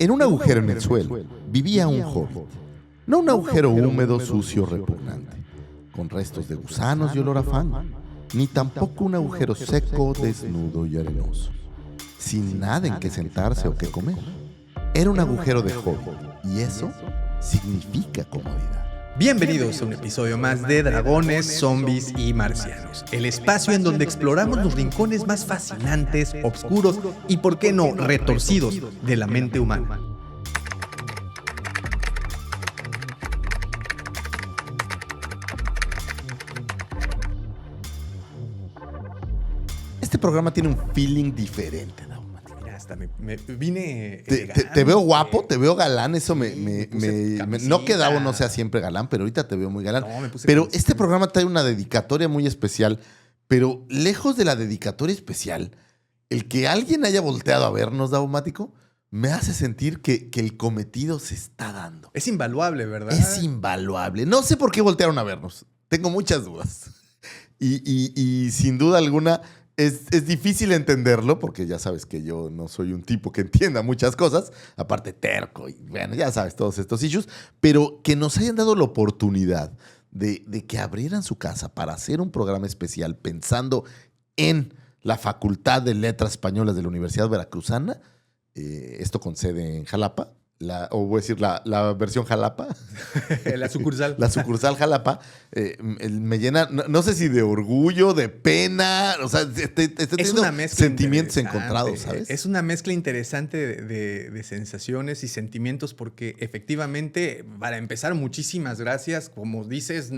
En un agujero en el suelo vivía un hobbit. No un agujero húmedo, sucio, repugnante, con restos de gusanos y olor a fango, ni tampoco un agujero seco, desnudo y arenoso, sin nada en que sentarse o que comer. Era un agujero de hobbit, y eso significa comodidad. Bienvenidos a un episodio más de Dragones, Zombies y Marcianos, el espacio en donde exploramos los rincones más fascinantes, oscuros y, por qué no, retorcidos de la mente humana. Este programa tiene un feeling diferente, Daumatic. Mira, hasta me vine Te veo guapo, te veo galán, eso puse camisita. no que Davo no sea siempre galán, pero ahorita te veo muy galán. No, me puse Pero camisita. este programa trae una dedicatoria muy especial, pero lejos de la dedicatoria especial, el que alguien haya volteado a vernos, Daumático, me hace sentir que el cometido se está dando. Es invaluable, ¿verdad? Es invaluable. No sé por qué voltearon a vernos. Tengo muchas dudas. Y sin duda alguna es difícil entenderlo, porque ya sabes que yo no soy un tipo que entienda muchas cosas, aparte terco y bueno, ya sabes, todos estos issues, pero que nos hayan dado la oportunidad de que abrieran su casa para hacer un programa especial pensando en la Facultad de Letras Españolas de la Universidad Veracruzana, esto con sede en Jalapa, o voy a decir la versión Jalapa. La sucursal. La sucursal Jalapa me llena, no sé si de orgullo, de pena, o sea, estoy Es teniendo una mezcla sentimientos interesante. encontrados, ¿sabes? Es una mezcla interesante de sensaciones y sentimientos porque efectivamente, para empezar, muchísimas gracias. Como dices,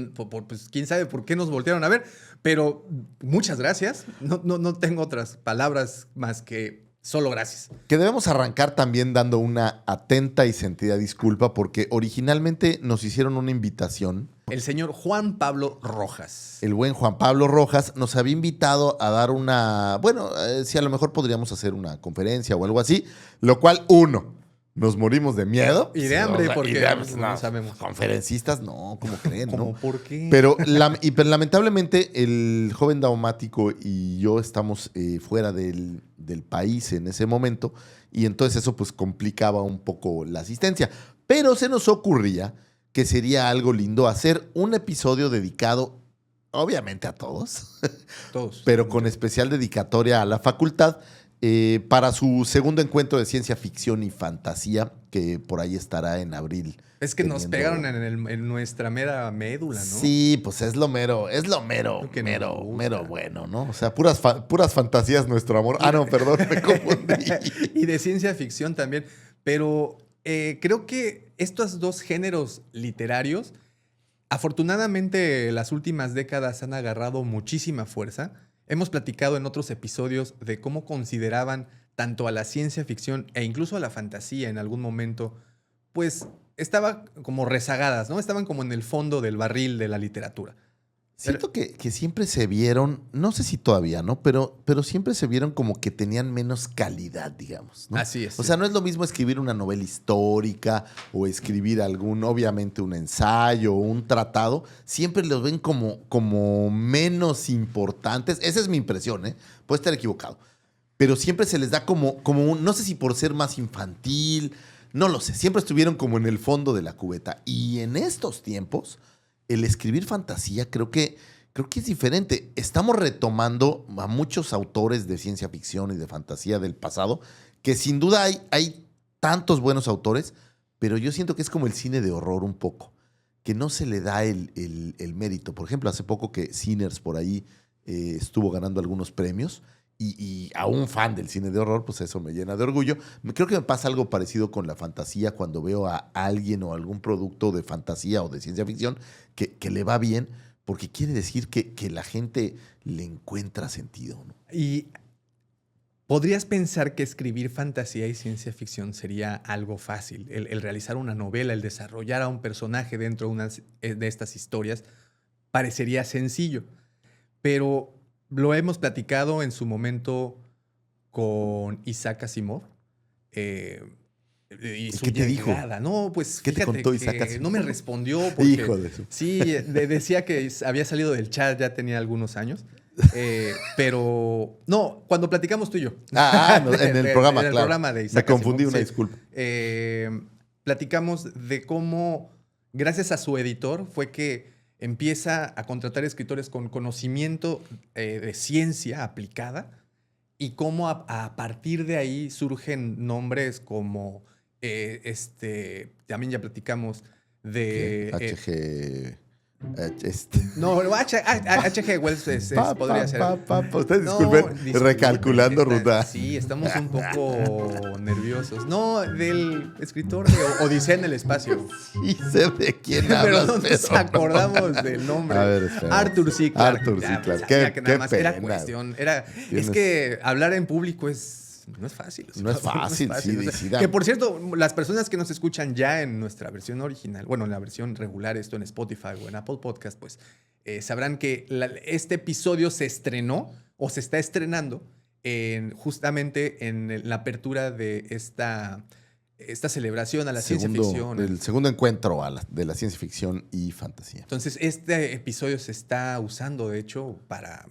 pues quién sabe por qué nos voltearon a ver, pero muchas gracias. No tengo otras palabras más que solo gracias. Que debemos arrancar también dando una atenta y sentida disculpa porque originalmente nos hicieron una invitación. El señor Juan Pablo Rojas. El buen Juan Pablo Rojas nos había invitado a dar una, bueno, si a lo mejor podríamos hacer una conferencia o algo así, lo cual, nos morimos de miedo. Y de hambre, porque no sabemos. Conferencistas, no, ¿cómo creen? ¿Cómo ¿no? por qué? Pero lamentablemente el joven Daumático y yo estamos fuera del país en ese momento y entonces eso pues complicaba un poco la asistencia. Pero se nos ocurría que sería algo lindo hacer un episodio dedicado obviamente a todos, Todos. pero con especial dedicatoria a la facultad para su segundo encuentro de ciencia ficción y fantasía que por ahí estará en abril. Es que nos teniendo- pegaron en nuestra mera médula, ¿no? Sí, pues es lo mero Lo que nos gusta. mero bueno, ¿no? O sea, puras fantasías nuestro amor. Ah, no, perdón, me confundí. Y de ciencia ficción también. Pero creo que estos dos géneros literarios, afortunadamente, las últimas décadas han agarrado muchísima fuerza. Hemos platicado en otros episodios de cómo consideraban tanto a la ciencia ficción e incluso a la fantasía en algún momento, pues estaba como rezagadas, ¿no? Estaban como en el fondo del barril de la literatura. Siento que siempre se vieron, no sé si todavía, ¿no? Pero siempre se vieron como que tenían menos calidad, digamos, ¿no? Así es. O sea, no es lo mismo escribir una novela histórica o escribir obviamente un ensayo o un tratado. Siempre los ven como menos importantes. Esa es mi impresión, ¿eh? Puedo estar equivocado. Pero siempre se les da como no sé si por ser más infantil, no lo sé. Siempre estuvieron como en el fondo de la cubeta. Y en estos tiempos, el escribir fantasía creo que es diferente. Estamos retomando a muchos autores de ciencia ficción y de fantasía del pasado, que sin duda hay tantos buenos autores, pero yo siento que es como el cine de horror un poco, que no se le da el mérito. Por ejemplo, hace poco que Sinners por ahí estuvo ganando algunos premios, y a un fan del cine de horror, pues eso me llena de orgullo. Creo que me pasa algo parecido con la fantasía cuando veo a alguien o algún producto de fantasía o de ciencia ficción que le va bien, porque quiere decir que la gente le encuentra sentido, ¿no? Y podrías pensar que escribir fantasía y ciencia ficción sería algo fácil. El realizar una novela, el desarrollar a un personaje dentro de estas historias, parecería sencillo. Pero lo hemos platicado en su momento con Isaac Asimov. Y su ¿Qué te dijo? llegada. No, pues ¿Qué te fíjate contó que Isaac Asimov? no me respondió porque Hijo de su... sí, decía que había salido del chat, ya tenía algunos años. Pero no, cuando platicamos tú y yo. No, en el programa, en el claro. programa de Isaac Me confundí, Asimov, una sí. disculpa. Platicamos de cómo, gracias a su editor, fue que empieza a contratar escritores con conocimiento de ciencia aplicada y cómo a partir de ahí surgen nombres como, también ya platicamos de... HG... no, H.G. Wells podría ser. Ustedes No, disculpen, recalculando ruta. Sí, estamos un poco nerviosos. No, del escritor de Odisea en el espacio. Sí sé de quién Pero hablas, no nos acordamos del nombre. A ver, espera. Arthur C. Clarke. Arthur C. Ya, Clarke. sabía Qué que nada más era pena. cuestión. Es Tienes- que hablar en público no es fácil. No es fácil, sí, O sea, sí, que por cierto, las personas que nos escuchan ya en nuestra versión original, bueno, en la versión regular, esto en Spotify o en Apple Podcast, pues sabrán que este episodio se estrenó o se está estrenando justamente en la apertura de esta celebración a la ciencia ficción. El segundo encuentro de la ciencia ficción y fantasía. Entonces, este episodio se está usando, de hecho, para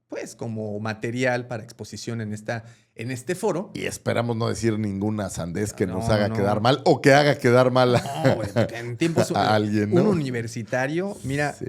pues, como material para exposición en este foro. Y esperamos no decir ninguna sandez que nos No, haga no. quedar mal o que haga quedar mal No, güey, porque en tiempos a alguien, ¿no? un universitario, mira, Sí.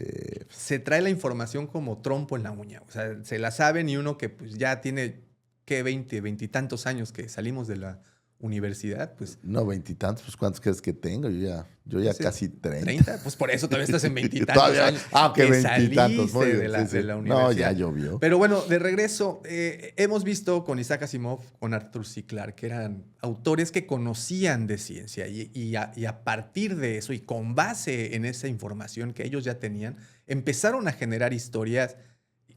se trae la información como trompo en la uña. O sea, se la saben y uno que pues ya tiene, ¿qué? 20 y tantos años que salimos de la universidad, pues... No, 20 y tantos, pues ¿cuántos crees que tengo? Yo ya Sí, casi 30. 30, pues por eso todavía estás en 20 y tantos Todavía- años. ok, que 20 y tantos. Muy saliste bien, de la, sí, sí. de la No, universidad. ya llovió. Pero bueno, de regreso, hemos visto con Isaac Asimov, con Arthur C. Clarke, que eran autores que conocían de ciencia y a partir de eso y con base en esa información que ellos ya tenían, empezaron a generar historias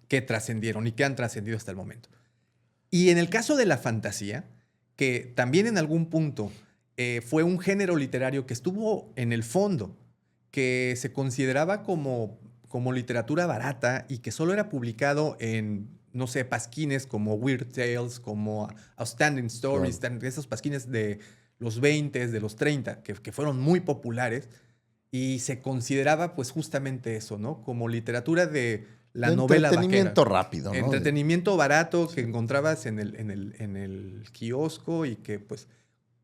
que trascendieron y que han trascendido hasta el momento. Y en el caso de la fantasía, que también en algún punto fue un género literario que estuvo en el fondo, que se consideraba como literatura barata y que solo era publicado en, no sé, pasquines como Weird Tales, como Outstanding Stories, esos pasquines de los 20, de los 30, que fueron muy populares y se consideraba pues justamente eso, ¿no? Como literatura de la novela vaquera. Entretenimiento rápido, ¿no? Entretenimiento barato que encontrabas en el kiosco y que pues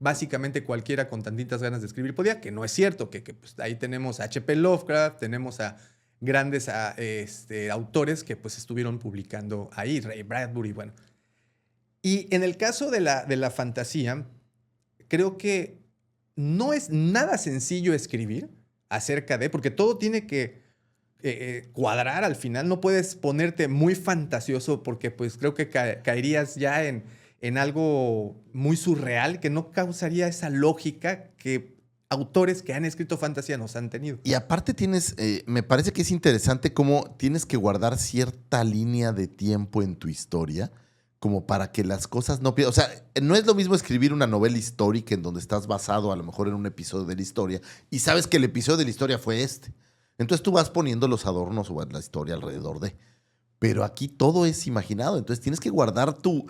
básicamente cualquiera con tantitas ganas de escribir podía, que no es cierto, que pues, ahí tenemos a H.P. Lovecraft, tenemos a grandes autores que pues estuvieron publicando ahí, Ray Bradbury, bueno. Y en el caso de la fantasía, creo que no es nada sencillo escribir acerca de, porque todo tiene que cuadrar al final, no puedes ponerte muy fantasioso porque pues creo que caerías ya en algo muy surreal que no causaría esa lógica que autores que han escrito fantasía nos han tenido. Y aparte me parece que es interesante cómo tienes que guardar cierta línea de tiempo en tu historia como para que las cosas no pierdan. O sea, no es lo mismo escribir una novela histórica en donde estás basado a lo mejor en un episodio de la historia y sabes que el episodio de la historia fue este. Entonces tú vas poniendo los adornos o la historia alrededor de... Pero aquí todo es imaginado, entonces tienes que guardar tu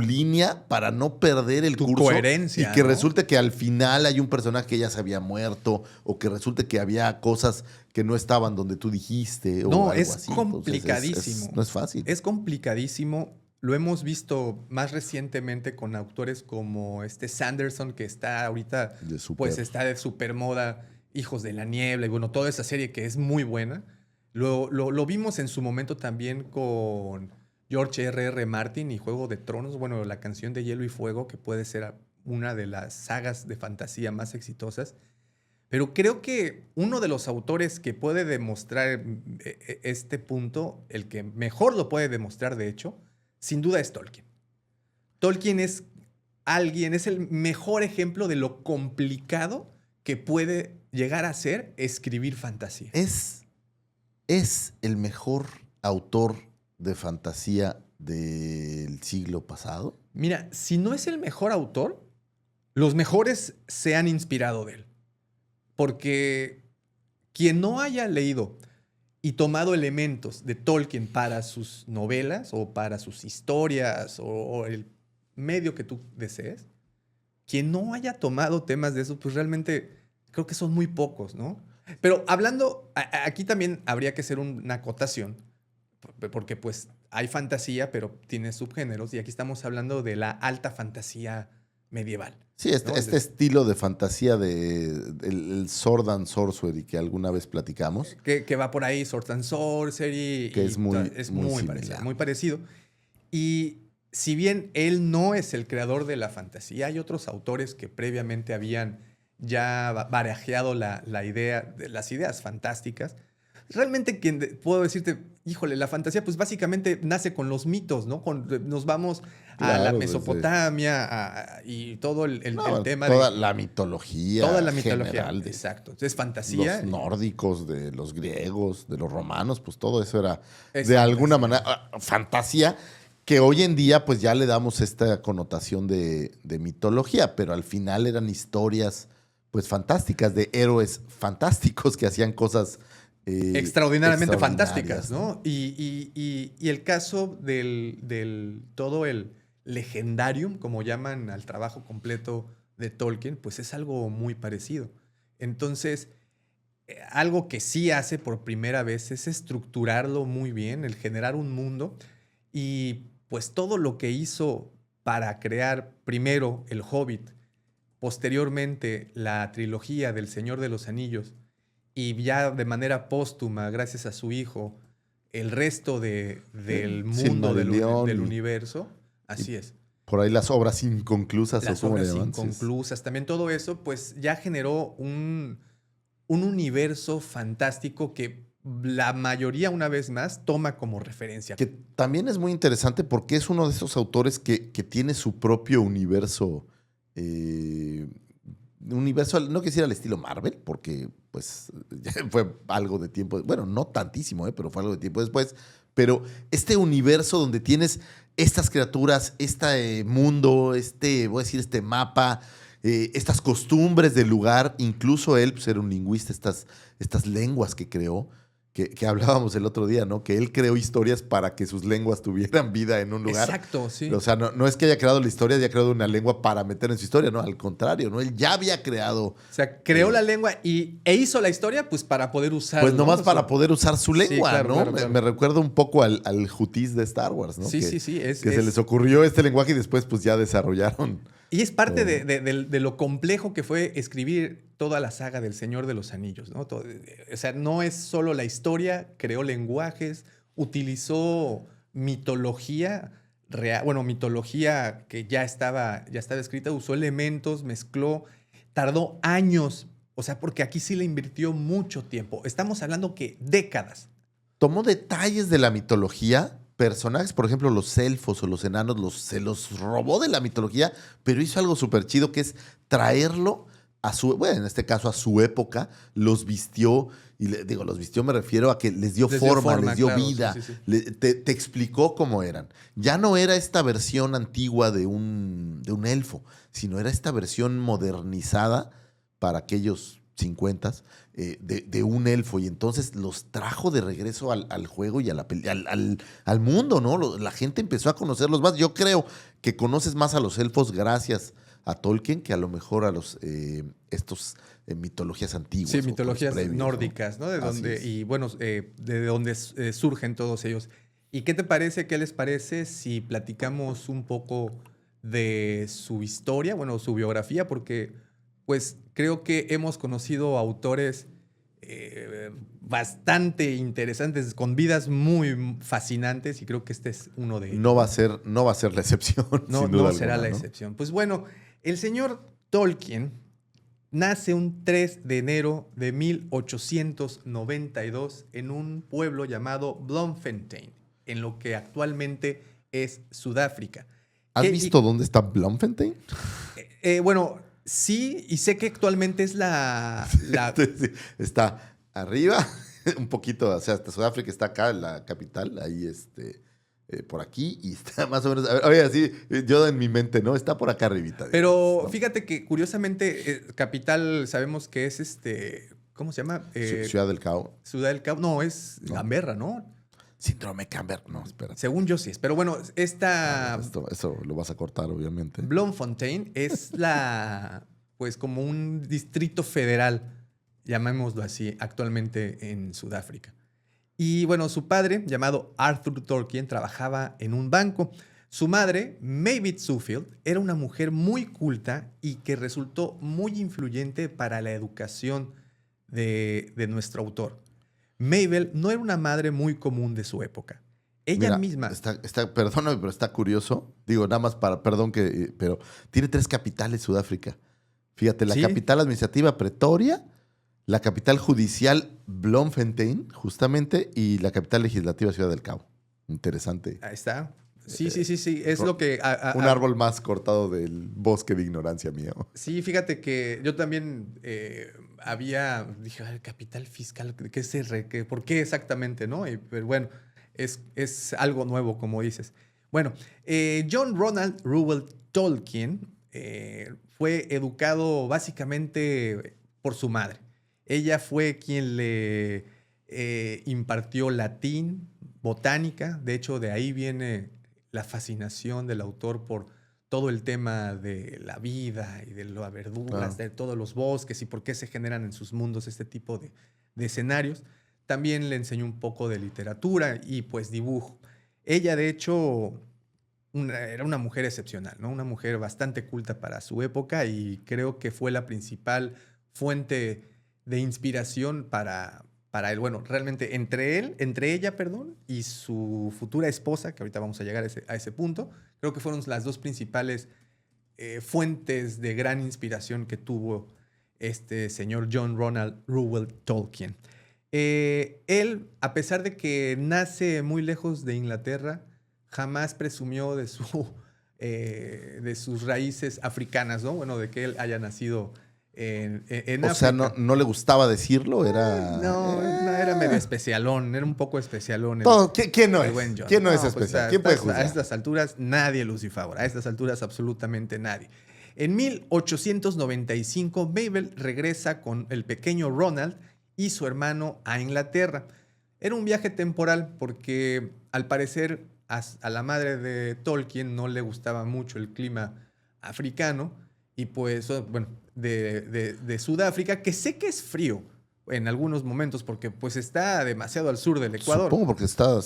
línea para no perder el tu curso. coherencia. Y que ¿no? resulte que al final hay un personaje que ya se había muerto o que resulte que había cosas que no estaban donde tú dijiste. No, o algo es así. complicadísimo. No es fácil. Es complicadísimo. Lo hemos visto más recientemente con autores como Sanderson, que está ahorita, pues está de super moda, Hijos de la Niebla, y bueno, toda esa serie que es muy buena. Lo vimos en su momento también con George R.R. Martin y Juego de Tronos, bueno, la canción de Hielo y Fuego, que puede ser una de las sagas de fantasía más exitosas. Pero creo que uno de los autores que puede demostrar este punto, el que mejor lo puede demostrar, de hecho, sin duda es Tolkien. Tolkien es el mejor ejemplo de lo complicado que puede llegar a ser escribir fantasía. ¿Es el mejor autor de fantasía del siglo pasado? Mira, si no es el mejor autor, los mejores se han inspirado de él. Porque quien no haya leído y tomado elementos de Tolkien para sus novelas o para sus historias o el medio que tú desees, quien no haya tomado temas de eso, pues realmente creo que son muy pocos, ¿no? Pero hablando, aquí también habría que hacer una acotación, porque pues hay fantasía, pero tiene subgéneros, y aquí estamos hablando de la alta fantasía medieval. Sí, ¿no? este estilo de fantasía el Sword and Sorcery que alguna vez platicamos, Que va por ahí, Sword and Sorcery, que es es muy muy similar. parecido, muy parecido. Y si bien él no es el creador de la fantasía, hay otros autores que previamente habían ya barajeado la idea, las ideas fantásticas. Realmente puedo decirte, híjole, la fantasía pues básicamente nace con los mitos, ¿no? Nos vamos a la Claro, Mesopotamia y todo el no, tema toda de la mitología toda la mitología. general de Exacto. Entonces, los fantasía. nórdicos, de los griegos, de los romanos, pues todo eso era Es de alguna fantasía. manera fantasía, que hoy en día pues ya le damos esta connotación de mitología, pero al final eran historias pues fantásticas, de héroes fantásticos que hacían cosas Extraordinariamente extraordinarias, fantásticas, ¿no? Y el caso todo el legendarium, como llaman al trabajo completo de Tolkien, pues es algo muy parecido. Entonces, algo que sí hace por primera vez es estructurarlo muy bien, el generar un mundo, y pues todo lo que hizo para crear primero El Hobbit, posteriormente la trilogía del Señor de los Anillos, y ya de manera póstuma, gracias a su hijo, el resto del mundo Silmarillion del universo. Así es. por ahí las obras inconclusas o Las como le obras llaman. Sí, inconclusas, también todo eso, pues ya generó un universo fantástico que la mayoría, una vez más, toma como referencia. que también es muy interesante porque es uno de esos autores que tiene su propio universo. Universo, no quisiera al estilo Marvel, porque pues ya fue algo de tiempo, bueno, no tantísimo, pero fue algo de tiempo después, pero este universo donde tienes estas criaturas, este mundo, voy a decir, este mapa, estas costumbres del lugar, incluso él pues, era un lingüista, estas lenguas que creó, que hablábamos el otro día, ¿no? Que él creó historias para que sus lenguas tuvieran vida en un lugar. Exacto, sí. O sea, no es que haya creado la historia, haya creado una lengua para meter en su historia, no, al contrario, ¿no? Él ya había creado. O sea, creó la lengua e hizo la historia, pues para poder usarlo. Pues nomás ¿no? para poder usar su lengua, Sí, claro, ¿no? claro, claro. Me recuerda un poco al Jutis de Star Wars, ¿no? Sí, que, sí. que se les ocurrió este lenguaje y después pues ya desarrollaron. Y es parte todo. de lo complejo que fue escribir toda la saga del Señor de los Anillos, ¿no? O sea, no es solo la historia, creó lenguajes, utilizó mitología real, bueno, mitología que ya estaba escrita, usó elementos, mezcló, tardó años, o sea, porque aquí sí le invirtió mucho tiempo. Estamos hablando que décadas. Tomó detalles de la mitología, personajes, por ejemplo, los elfos o los enanos, se los robó de la mitología, pero hizo algo súper chido que es traerlo bueno, en este caso a su época, los vistió, y los vistió me refiero a que les dio forma, les dio claro, vida, sí. te explicó cómo eran. Ya no era esta versión antigua de un elfo, sino era esta versión modernizada para aquellos 50 de un elfo, y entonces los trajo de regreso al juego y al mundo, ¿no? La gente empezó a conocerlos más. Yo creo que conoces más a los elfos gracias a Tolkien que a lo mejor a estos mitologías antiguas. Sí, mitologías previos, nórdicas, ¿no? Y bueno, de donde surgen todos ellos. ¿Y qué te parece, qué les parece si platicamos un poco de su historia, bueno, su biografía? Porque pues creo que hemos conocido autores bastante interesantes, con vidas muy fascinantes, y creo que este es uno de ellos. No va a ser la excepción. No, sin duda no será alguna, la ¿no? excepción. Pues bueno, el señor Tolkien nace un 3 de enero de 1892 en un pueblo llamado Bloemfontein, en lo que actualmente es Sudáfrica. ¿Has visto dónde está Bloemfontein? Bueno, sí, y sé que actualmente es la... Sí, está arriba, un poquito, o sea, hasta Sudáfrica está acá, en la capital, ahí por aquí, y está más o menos, oye, así, yo en mi mente, ¿no? Está por acá arribita. Pero digamos, ¿no? fíjate que curiosamente capital sabemos que es ¿cómo se llama? Ciudad del Cabo. Ciudad del Cabo. No, es No. Canberra, ¿no? Síndrome Camber, no, espérate. Según yo sí es. Pero bueno, esta Eso lo vas a cortar, obviamente. Bloemfontein es pues como un distrito federal, llamémoslo así, actualmente en Sudáfrica. Y bueno, su padre, llamado Arthur Tolkien, trabajaba en un banco. Su madre, Mavis Suffield, era una mujer muy culta y que resultó muy influyente para la educación de nuestro autor. Mabel no era una madre muy común de su época. Ella Mira, misma... perdóname, pero está curioso. Digo, nada más perdón pero tiene 3 capitales Sudáfrica. Fíjate, la Sí, capital administrativa Pretoria, la capital judicial Bloemfontein, justamente, y la capital legislativa Ciudad del Cabo. Interesante. ahí está. Sí, sí, sí, sí. Es lo que... Un árbol más cortado del bosque de ignorancia mío. Sí, fíjate que yo también dije, "Ay, capital fiscal, ¿qué es ¿por qué exactamente, no?" Pero bueno, es algo nuevo, como dices. Bueno, John Ronald Reuel Tolkien fue educado básicamente por su madre. Ella fue quien le impartió latín, botánica. De hecho, de ahí viene la fascinación del autor por todo el tema de la vida y de las verduras, Claro. de todos los bosques y por qué se generan en sus mundos este tipo de escenarios. También le enseñó un poco de literatura y pues dibujo. Ella, de hecho, era una mujer excepcional, ¿no? Una mujer bastante culta para su época y creo que fue la principal fuente de inspiración para él. Bueno, realmente entre ella, perdón, y su futura esposa, que ahorita vamos a llegar a ese punto, creo que fueron las dos principales fuentes de gran inspiración que tuvo este señor John Ronald Reuel Tolkien. Él, a pesar de que nace muy lejos de Inglaterra, jamás presumió de sus raíces africanas, ¿no? Bueno, de que él haya nacido en O sea, África. no le gustaba decirlo, era... No, era medio especialón, era un poco especialón. ¿Quién no el es? buen John. ¿Quién no es Pues, especial? ¿Quién puede a juzgar? estas alturas, nadie, Lucifagor. A estas alturas, absolutamente nadie. En 1895, Mabel regresa con el pequeño Ronald y su hermano a Inglaterra. Era un viaje temporal porque, al parecer, a la madre de Tolkien no le gustaba mucho el clima africano y pues, bueno, de Sudáfrica, que sé que es frío en algunos momentos porque pues está demasiado al sur del Ecuador. Supongo porque está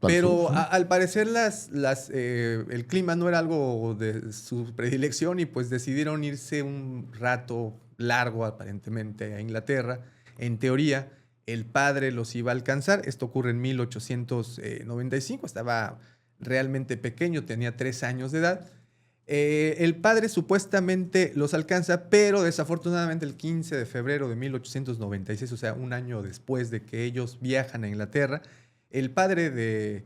Pero sur, ¿no? al parecer el clima no era algo de su predilección y pues decidieron irse un rato largo aparentemente a Inglaterra. En teoría, el padre los iba a alcanzar. Esto ocurre en 1895. Estaba realmente pequeño, tenía 3 años de edad. El padre supuestamente los alcanza, pero desafortunadamente el 15 de febrero de 1896, o sea, un año después de que ellos viajan a Inglaterra, el padre de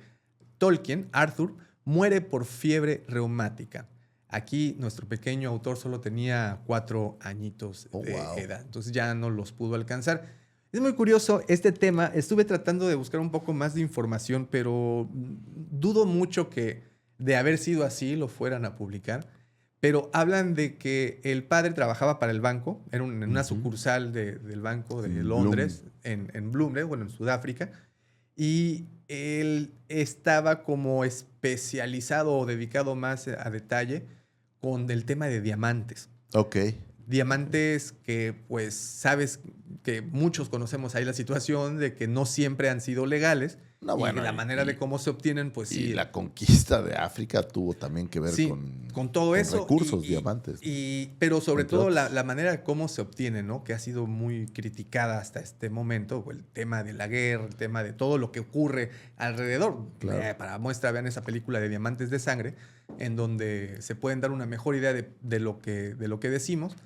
Tolkien, Arthur, muere por fiebre reumática. Aquí nuestro pequeño autor solo tenía 4 añitos de edad, entonces ya no los pudo alcanzar. Es muy curioso este tema. Estuve tratando de buscar un poco más de información, pero dudo mucho que de haber sido así lo fueran a publicar. Pero hablan de que el padre trabajaba para el banco, era en una sucursal del Banco de Londres, en Bloomsbury, bueno, en Sudáfrica, y él estaba como especializado o dedicado más a detalle con el tema de diamantes. Ok. Diamantes que, pues, sabes que muchos conocemos ahí la situación de que no siempre han sido legales. No, bueno, y la manera de cómo se obtienen, pues y sí. la conquista de África tuvo también que ver Sí, con todo eso. recursos, diamantes. Pero sobre Entre todo otros. la manera de cómo se obtiene, ¿no? Que ha sido muy criticada hasta este momento. El tema de la guerra, el tema de todo lo que ocurre alrededor. Claro. Para muestra, vean esa película de Diamantes de Sangre, en donde se pueden dar una mejor idea de lo que decimos.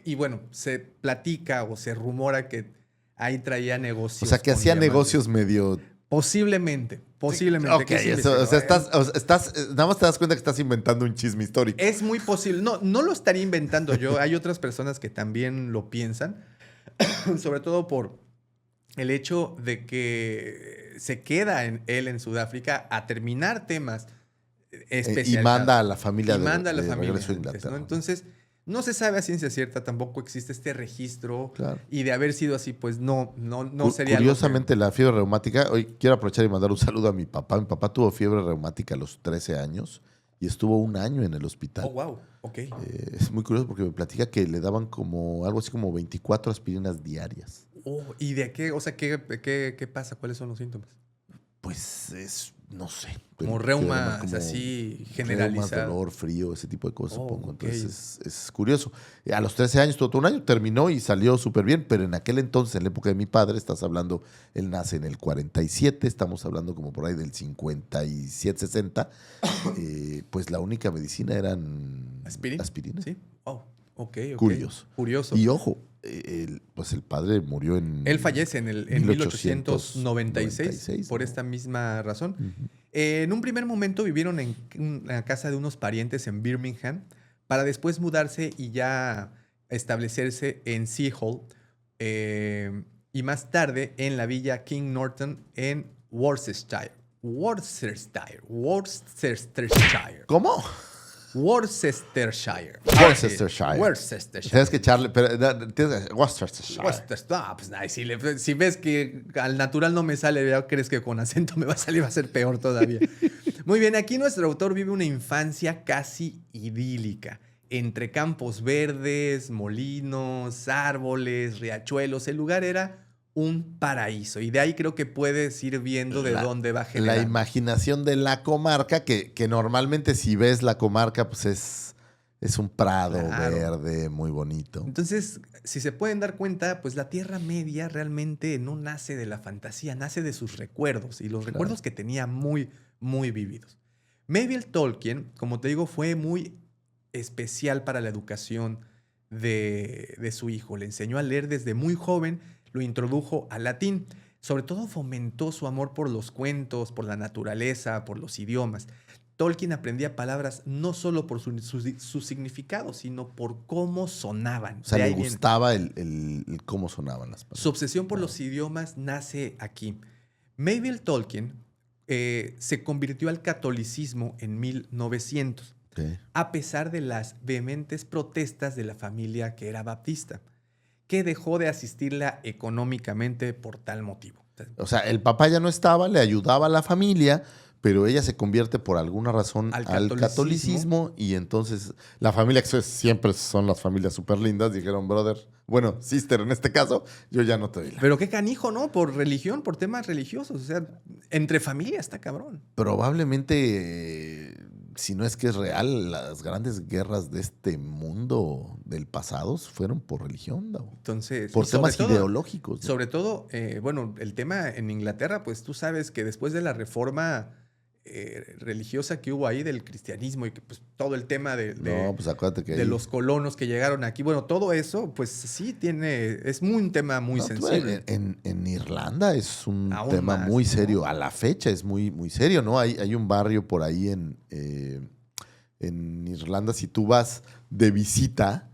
Y bueno, se platica o se rumora que ahí traía negocios. O sea, que con hacía diamantes. negocios medio... Posiblemente. Ok, eso, o sea, nada más te das cuenta que estás inventando un chisme histórico. Es muy posible. No lo estaría inventando yo. Hay otras personas que también lo piensan. Sobre todo por el hecho de que se queda él en Sudáfrica a terminar temas especializados. Y manda a la familia de regreso a antes, Inglaterra. ¿no? Entonces, no se sabe a ciencia cierta, tampoco existe este registro. Claro. Y de haber sido así, pues no sería algo Curiosamente, la fiebre reumática, hoy quiero aprovechar y mandar un saludo a mi papá. Mi papá tuvo fiebre reumática a los 13 años y estuvo 1 año en el hospital. Oh, wow. Ok. Es muy curioso porque me platica que le daban como algo así como 24 aspirinas diarias. Oh, ¿y de qué? O sea, ¿qué pasa? ¿Cuáles son los síntomas? Pues no sé. Como Que era reumas así reumas, generalizado. dolor, frío, ese tipo de cosas, Oh, supongo. ok. Entonces es curioso. A los 13 años, todo un año, terminó y salió súper bien, pero en aquel entonces, en la época de mi padre, estás hablando, él nace en el 47, estamos hablando como por ahí del 57, 60, pues la única medicina eran ¿Aspirina? aspirina. Sí. Oh, ok. Curioso. Curioso. Y ojo, pues el padre murió Él en fallece en 1896 1896, por ¿no? esta misma razón. Ujú. En un primer momento vivieron en la casa de unos parientes en Birmingham para después mudarse y ya establecerse en Seahall y más tarde en la villa King Norton en Worcestershire. Worcestershire. ¿Cómo? Worcestershire. Worcestershire. Worcestershire. Tienes que echarle, pero Worcestershire. No, pues ay, si ves que al natural no me sale, ya crees que con acento me va a salir, va a ser peor todavía. Muy bien, aquí nuestro autor vive una infancia casi idílica, entre campos verdes, molinos, árboles, riachuelos. El lugar era un paraíso y de ahí creo que puedes ir viendo de dónde va La generando. imaginación de la comarca, que normalmente si ves la comarca, pues es un prado Claro. verde muy bonito. Entonces, si se pueden dar cuenta, pues la Tierra Media realmente no nace de la fantasía, nace de sus recuerdos y los recuerdos que tenía muy, muy vividos. Melville Tolkien, como te digo, fue muy especial para la educación de su hijo. Le enseñó a leer desde muy joven, lo introdujo al latín. Sobre todo fomentó su amor por los cuentos, por la naturaleza, por los idiomas. Tolkien aprendía palabras no solo por su significado, sino por cómo sonaban. O sea, De le ahí viene. gustaba el cómo sonaban las Su palabras. obsesión por los idiomas nace aquí. Melville Tolkien se convirtió al catolicismo en 1900, Sí. a pesar de las vehementes protestas de la familia que era baptista, que dejó de asistirla económicamente por tal motivo. O sea, el papá ya no estaba, le ayudaba a la familia, pero ella se convierte por alguna razón Al al catolicismo y entonces la familia, que siempre son las familias súper lindas, dijeron, brother, bueno, sister en este caso, yo ya no te doy la. Pero qué canijo, ¿no? Por religión, por temas religiosos. O sea, entre familia está cabrón. Probablemente, si no es que es real, las grandes guerras de este mundo del pasado fueron por religión, Davo. Entonces, Por y sobre temas todo- ideológicos, ¿no? Sobre todo, bueno, el tema en Inglaterra, pues tú sabes que después de la reforma religiosa que hubo ahí del cristianismo y que pues todo el tema No, pues acuérdate que de ahí- los colonos que llegaron aquí, bueno, todo eso, pues sí es un tema muy No, tú, sensible. en Irlanda es un Aún tema más, muy ¿no? serio. A la fecha es muy, muy serio, ¿no? Hay un barrio por ahí en Irlanda, si tú vas de visita,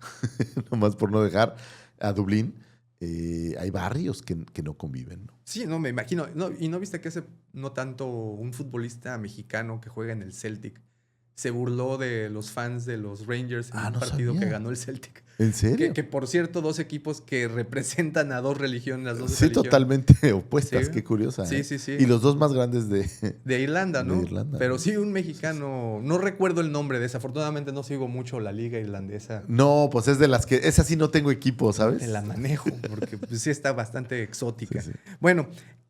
nomás por no dejar, a Dublín, hay barrios que no conviven, ¿no? Sí, no, me imagino. No, y no viste que hace no tanto un futbolista mexicano que juega en el Celtic se burló de los fans de los Rangers en un no partido sabía. que ganó el Celtic. ¿En serio? Que por cierto, dos equipos que representan a dos religiones, las dos Sí, religiones. totalmente opuestas, Sí. qué curiosa. Sí, ¿eh? sí, sí. Y los dos más grandes de... De Irlanda, ¿no? De Irlanda, Pero ¿no? sí, un mexicano, no recuerdo el nombre, desafortunadamente no sigo mucho la liga irlandesa. No, pues es de las que... Esa sí no tengo equipo, ¿sabes? Te la manejo, porque pues, sí está bastante exótica. Sí, sí. Bueno,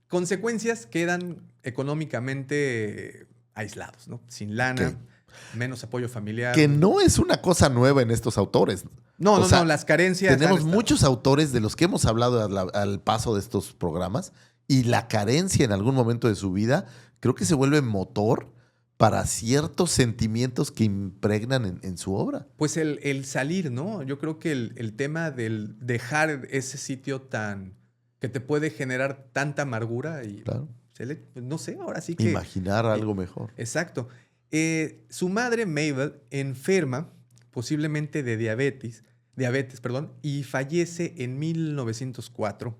consecuencias quedan económicamente aislados, ¿no? Sin lana, Ok. menos apoyo familiar. Que no es una cosa nueva en estos autores. No, O no, sea, no, las carencias. Tenemos han estado. muchos autores de los que hemos hablado al paso de estos programas y la carencia en algún momento de su vida creo que se vuelve motor para ciertos sentimientos que impregnan en su obra. Pues el salir, ¿no? Yo creo que el tema del dejar ese sitio tan que te puede generar tanta amargura y Claro. no sé, ahora sí que Imaginar algo mejor. exacto. Su madre Mabel enferma posiblemente de diabetes, perdón, y fallece en 1904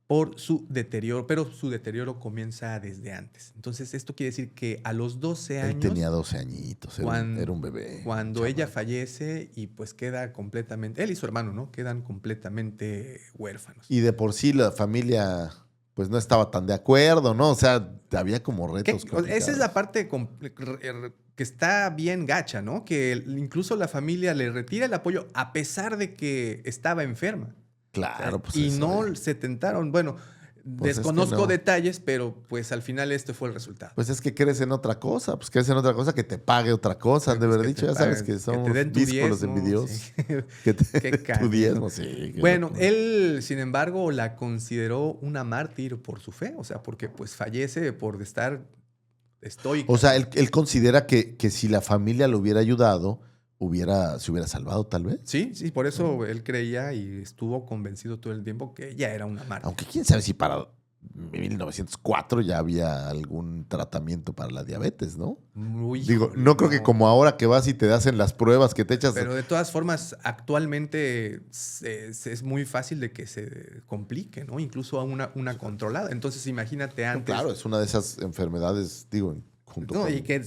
por su deterioro, pero su deterioro comienza desde antes. Entonces, esto quiere decir que a los 12 Él años tenía 12 añitos, era un bebé. cuando un ella chamaco. fallece y pues queda completamente, él y su hermano, ¿no? Quedan completamente huérfanos. Y de por sí la familia pues no estaba tan de acuerdo, ¿no? O sea, había como Que- retos. esa es la complicados. parte que está bien gacha, ¿no? Que incluso la familia le retira el apoyo a pesar de que estaba enferma. Claro, pues Y eso, no se tentaron. Bueno, pues es que desconozco no. detalles, pero pues al final este fue el resultado. Pues es que crees en otra cosa, pues crees en otra cosa que te pague otra cosa, han de Pues haber que dicho, te ya sabes paguen, que que te somos den tu díscolos diezmo, envidiosos. sí. Que Qué tu canijo. diezmo, sí. Qué Bueno, locura. él, sin embargo, la consideró una mártir por su fe, o sea, porque pues fallece por estar estoica. O sea, él considera que si la familia lo hubiera ayudado, se hubiera salvado tal vez. Sí, sí, por eso él creía y estuvo convencido todo el tiempo que ella era una mártir. Aunque quién sabe si para 1904 ya había algún tratamiento para la diabetes, ¿no? Uy, Digo, híjole, no creo que como ahora que vas y te hacen las pruebas que te echas. Pero de todas formas, actualmente es muy fácil de que se complique, ¿no? Incluso a una controlada. Entonces, imagínate No, antes. claro, es una de esas enfermedades, digo, junto No, con y que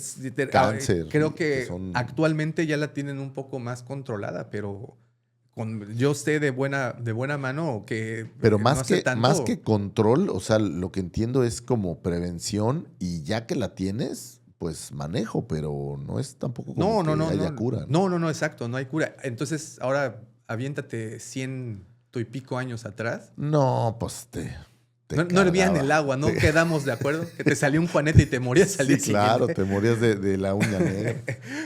cáncer. creo que que son- actualmente ya la tienen un poco más controlada, pero yo sé de buena mano que Pero no hace tanto. más que control, o sea, lo que entiendo es como prevención y ya que la tienes, pues manejo, pero no es tampoco como No, que no, haya no. cura, ¿no? No, exacto, no hay cura. Entonces, ahora aviéntate 100 y pico años atrás. No, pues te No hervían cargaba. el agua, ¿no? Quedamos de acuerdo. Que te salió un Juanete y te morías al Sí, día claro, siguiente. te morías de la uña negra.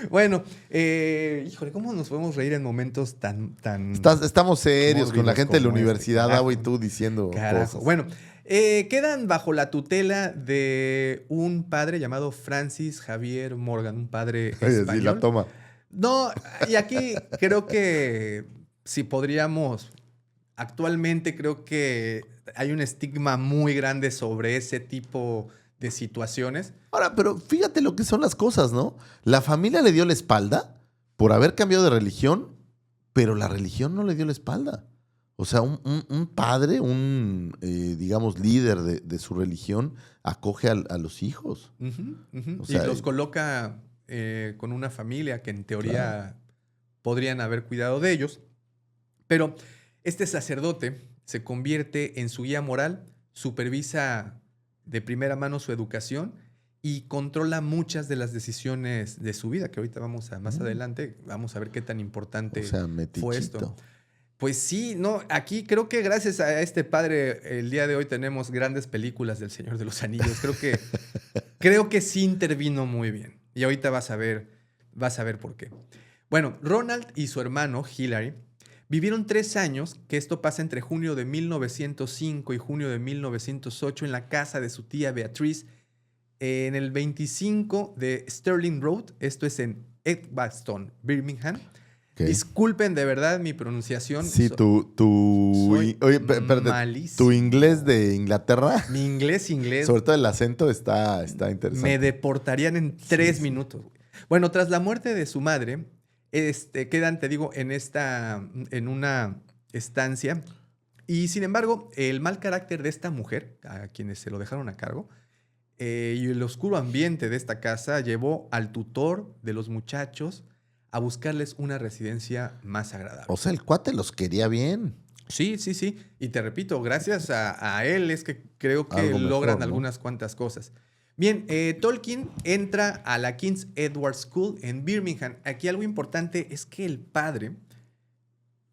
Bueno, híjole, ¿cómo nos podemos reír en momentos tan Estamos serios con la mórbidos gente de la como este, universidad, carajo? Davo, y tú diciendo Carajo. cosas. Bueno, quedan bajo la tutela de un padre llamado Francis Javier Morgan, un padre Oye, sí, la español. toma. No, y aquí creo que si podríamos, actualmente creo que hay un estigma muy grande sobre ese tipo de situaciones. Ahora, pero fíjate lo que son las cosas, ¿no? La familia le dio la espalda por haber cambiado de religión, pero la religión no le dio la espalda. O sea, un padre, digamos, líder de su religión, acoge a los hijos. Ujú, ujú. O sea, y los coloca con una familia que en teoría Claro. podrían haber cuidado de ellos. Pero este sacerdote se convierte en su guía moral, supervisa de primera mano su educación y controla muchas de las decisiones de su vida, que ahorita más adelante, vamos a ver qué tan importante O sea, fue esto. metichito. Pues sí, no, aquí creo que gracias a este padre, el día de hoy tenemos grandes películas del Señor de los Anillos. Creo que sí intervino muy bien. Y ahorita vas a ver por qué. Bueno, Ronald y su hermano, Hilary, vivieron 3 años, que esto pasa entre junio de 1905 y junio de 1908, en la casa de su tía Beatriz, en el 25 de Sterling Road, esto es en Edgbaston, Birmingham. Ok. Disculpen de verdad mi pronunciación. Sí, soy oye, espérate, malísimo. tu inglés de Inglaterra, Mi inglés, sobre todo el acento está interesante. me deportarían en 3 sí. minutos. Bueno, tras la muerte de su madre, quedan, te digo, en una estancia. Y sin embargo, el mal carácter de esta mujer, a quienes se lo dejaron a cargo, y el oscuro ambiente de esta casa llevó al tutor de los muchachos a buscarles una residencia más agradable. O sea, el cuate los quería bien. Sí, sí, sí. Y te repito, gracias a él es que creo que Algo mejor, logran ¿no? algunas cuantas cosas. Bien, Tolkien entra a la King's Edward School en Birmingham. Aquí algo importante es que el padre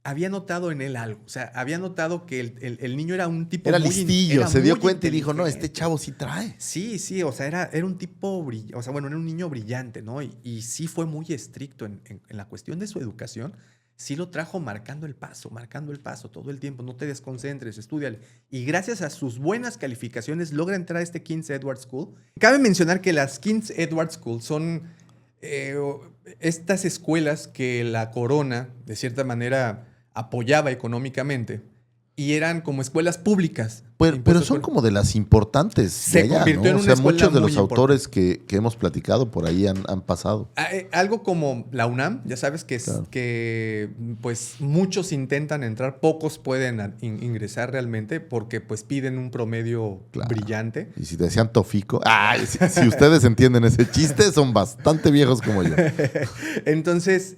había notado en él algo. O sea, había notado que el niño era un tipo Era muy listillo, era se dio muy cuenta y dijo, no, este inteligente. chavo sí trae. Sí, sí, o sea, era un tipo brillante, o sea, bueno, era un niño brillante, ¿no? Y sí fue muy estricto en la cuestión de su educación. Sí lo trajo marcando el paso todo el tiempo. No te desconcentres, estúdiale. Y gracias a sus buenas calificaciones logra entrar a este King's Edward School. Cabe mencionar que las King's Edward School son estas escuelas que la corona, de cierta manera, apoyaba económicamente y eran como escuelas públicas. Pero son como de las importantes Se de allá, convirtió en ¿no? O una sea, escuela muchos de muy los autores que hemos platicado por ahí han pasado. Algo como la UNAM, ya sabes Claro. que pues muchos intentan entrar, pocos pueden ingresar realmente porque pues piden un promedio Claro. brillante. Y si te decían Tofico, ay, si ustedes entienden ese chiste, son bastante viejos como yo. Entonces,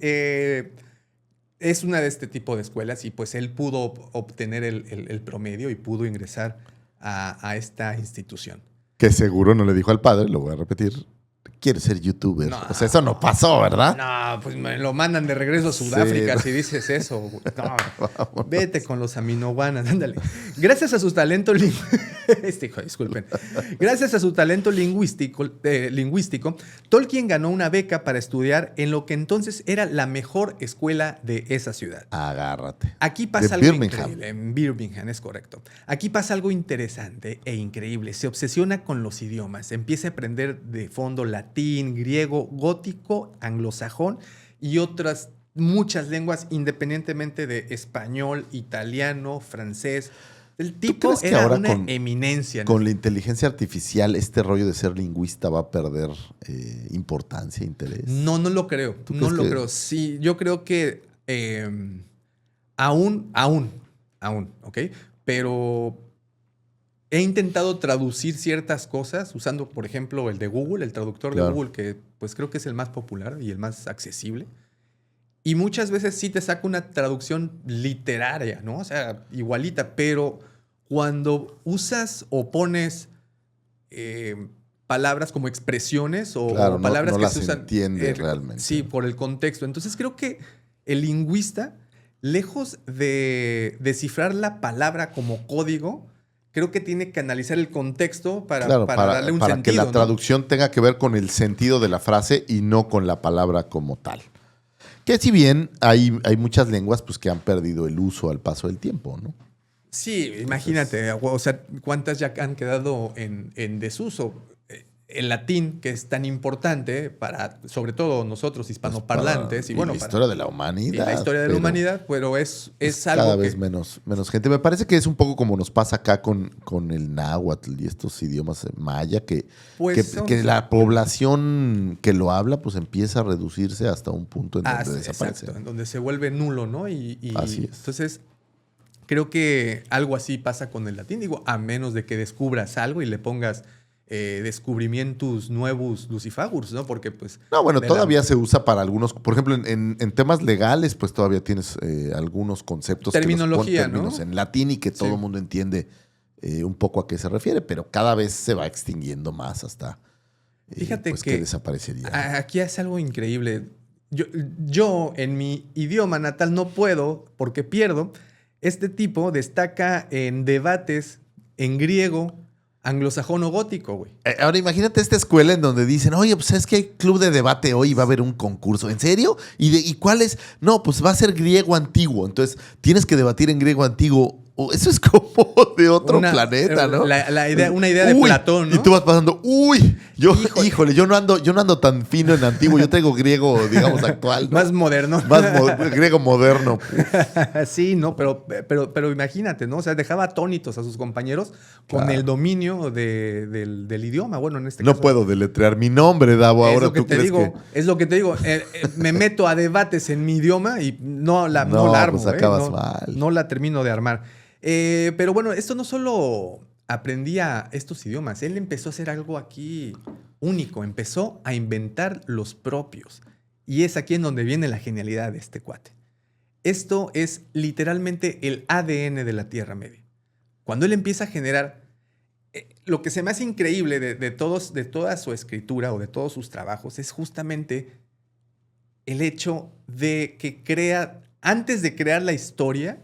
es una de este tipo de escuelas y pues él pudo obtener el promedio y pudo ingresar a esta institución. Que seguro no le dijo al padre, lo voy a repetir, quiero ser youtuber. No. O sea, eso no pasó, ¿verdad? No, pues me lo mandan de regreso a Sudáfrica si dices eso. Güey. No, vete con los aminoguanas, ándale. Gracias a su talento disculpen. Gracias a su talento lingüístico, Tolkien ganó una beca para estudiar en lo que entonces era la mejor escuela de esa ciudad. Agárrate. Aquí pasa De algo Birmingham. increíble. En Birmingham, es correcto. Aquí pasa algo interesante e increíble. Se obsesiona con los idiomas. Empieza a aprender de fondo latín, griego, gótico, anglosajón y otras muchas lenguas, independientemente de español, italiano, francés. El tipo crees que era ahora una eminencia. Con la inteligencia artificial, este rollo de ser lingüista va a perder importancia, interés? No lo creo. No lo creo. Sí, yo creo que aún, ¿ok? Pero he intentado traducir ciertas cosas usando, por ejemplo, el de Google, el traductor de Google, que pues creo que es el más popular y el más accesible. Y muchas veces sí te saca una traducción literaria, ¿no? O sea, igualita, pero cuando usas o pones palabras como expresiones o palabras no que las se usan... entiende realmente. Sí, por el contexto. Entonces creo que el lingüista, lejos de descifrar la palabra como código, creo que tiene que analizar el contexto para darle un sentido. Para que la traducción tenga que ver con el sentido de la frase y no con la palabra como tal. Que si bien hay muchas lenguas pues, que han perdido el uso al paso del tiempo, ¿no? Sí, imagínate, o sea, cuántas ya han quedado en desuso. El latín, que es tan importante para, sobre todo nosotros hispanoparlantes. Pues la historia de la humanidad. La historia de la humanidad, pero es algo cada vez menos gente. Me parece que es un poco como nos pasa acá con el náhuatl y estos idiomas maya, que la población que lo habla pues empieza a reducirse hasta un punto en donde desaparece. Exacto, en donde se vuelve nulo, ¿no? Así es. Entonces, creo que algo así pasa con el latín. Digo, a menos de que descubras algo y le pongas descubrimientos nuevos lucifagurs, ¿no? Porque pues... No, bueno, todavía se usa para algunos... Por ejemplo, en temas legales, pues todavía tienes algunos conceptos... Terminología, que términos en latín y que todo el mundo entiende un poco a qué se refiere, pero cada vez se va extinguiendo más hasta... Fíjate pues, que desaparecería. Aquí es algo increíble. Yo en mi idioma natal no puedo, porque pierdo. Este tipo destaca en debates en griego, anglosajón o gótico, güey. Ahora imagínate esta escuela en donde dicen, oye, pues es que hay club de debate hoy y va a haber un concurso. ¿En serio? ¿Y cuál es? No, pues va a ser griego antiguo. Entonces tienes que debatir en griego antiguo. Eso es como de otro planeta, ¿no? Una idea de Platón, ¿no? Y tú vas pasando, híjole, yo no ando tan fino en antiguo, yo traigo griego, digamos, actual, ¿no? Más moderno. Griego moderno. Sí, no, pero imagínate, ¿no? O sea, dejaba atónitos a sus compañeros con el dominio del idioma. Bueno, en este caso. No puedo deletrear mi nombre, Davo. Ahora tú crees que... Es lo que te digo. Me meto a debates en mi idioma y no la armo. Pues acabas mal. No la termino de armar. Pero bueno, esto no solo aprendía estos idiomas. Él empezó a hacer algo aquí único. Empezó a inventar los propios. Y es aquí en donde viene la genialidad de este cuate. Esto es literalmente el ADN de la Tierra Media. Cuando él empieza a generar... lo que se me hace increíble de toda su escritura o de todos sus trabajos es justamente el hecho de que antes de crear la historia,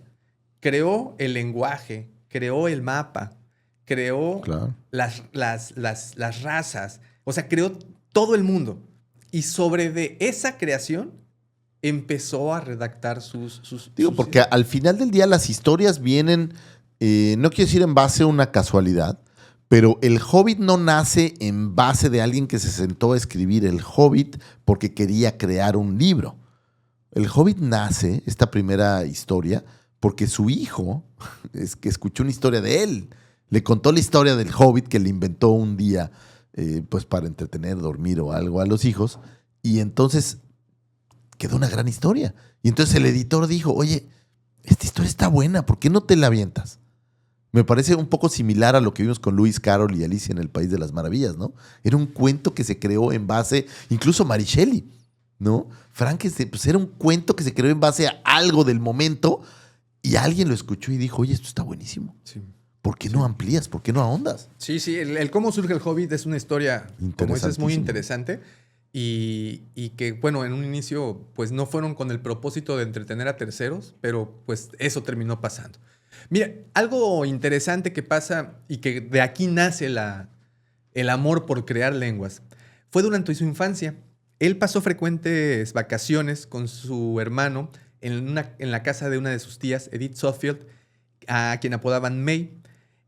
creó el lenguaje, creó el mapa, creó las razas, o sea, creó todo el mundo. Y sobre esa creación empezó a redactar sus porque al final del día las historias vienen, no quiero decir en base a una casualidad, pero el Hobbit no nace en base de alguien que se sentó a escribir el Hobbit porque quería crear un libro. El Hobbit nace, esta primera historia, porque su hijo, es que escuchó una historia de él. Le contó la historia del Hobbit que le inventó un día pues para entretener, dormir o algo a los hijos. Y entonces quedó una gran historia. Y entonces el editor dijo, oye, esta historia está buena, ¿por qué no te la avientas? Me parece un poco similar a lo que vimos con Lewis Carroll y Alicia en el País de las Maravillas, ¿no? Era un cuento que se creó en base, incluso Mary Shelley, ¿no? Frankenstein, pues era un cuento que se creó en base a algo del momento y alguien lo escuchó y dijo, oye, esto está buenísimo. Sí. ¿por qué no amplías? ¿Por qué no ahondas? Sí, el cómo surge el Hobbit es una historia, como dices, muy Interesantísimo. interesante y que, bueno, en un inicio pues no fueron con el propósito de entretener a terceros, pero pues eso terminó pasando. Mira, algo interesante que pasa y que de aquí nace el amor por crear lenguas fue durante su infancia. Él pasó frecuentes vacaciones con su hermano en la casa de una de sus tías, Edith Suffield, a quien apodaban May.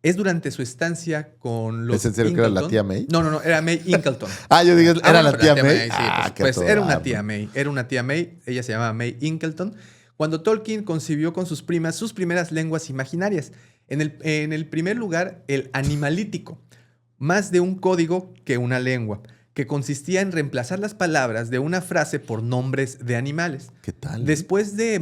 Es durante su estancia con los ¿Es en serio que era la Ingleton. tía May? No, era May Ingleton. Yo digo, ¿era la Bueno, tía May? Sí, Qué pues era una adorable. tía May. Era una tía May. Ella se llamaba May Ingleton. Cuando Tolkien concibió con sus primas sus primeras lenguas imaginarias. En el primer lugar, el animalítico. Más de un código que una lengua, que consistía en reemplazar las palabras de una frase por nombres de animales. ¿Qué tal? Después de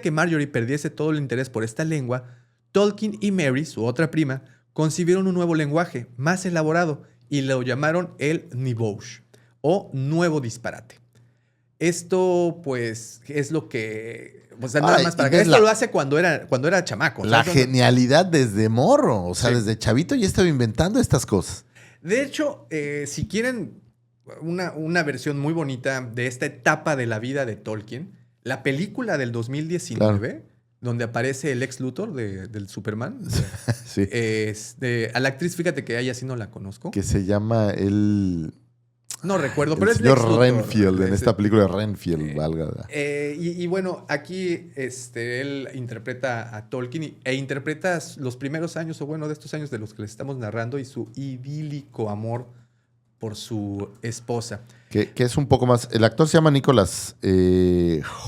que Marjorie perdiese todo el interés por esta lengua, Tolkien y Mary, su otra prima, concibieron un nuevo lenguaje, más elaborado, y lo llamaron el Nibouche, o Nuevo Disparate. Esto, pues, es lo que... O sea, nada más para que... Esto lo hace cuando era chamaco. La ¿sabes? genialidad desde morro. O sea, Sí. desde chavito ya estaba inventando estas cosas. De hecho, si quieren una versión muy bonita de esta etapa de la vida de Tolkien, la película del 2019, donde aparece el Lex Luthor del Superman, Sí. a la actriz, fíjate que a ella sí no la conozco. Que se llama No recuerdo, el pero es señor Lex Luthor. Renfield, en esta película de Renfield, valga. Y bueno, aquí él interpreta a Tolkien e interpreta los primeros años, o bueno, de estos años de los que les estamos narrando, y su idílico amor por su esposa. Que es un poco más... El actor se llama Nicholas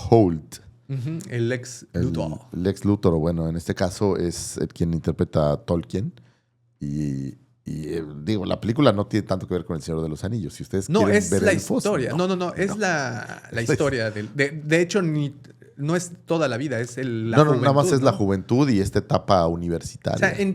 Hoult. Ujú, el Lex Luthor. El Lex Luthor, o bueno, en este caso es el quien interpreta a Tolkien. Digo, la película no tiene tanto que ver con El Señor de los Anillos. Si ustedes No, quieren es ver la elfos, historia. No, es la historia. De hecho, no es toda la vida, es la juventud. Nada más es la ¿no? juventud y esta etapa O universitaria. sea,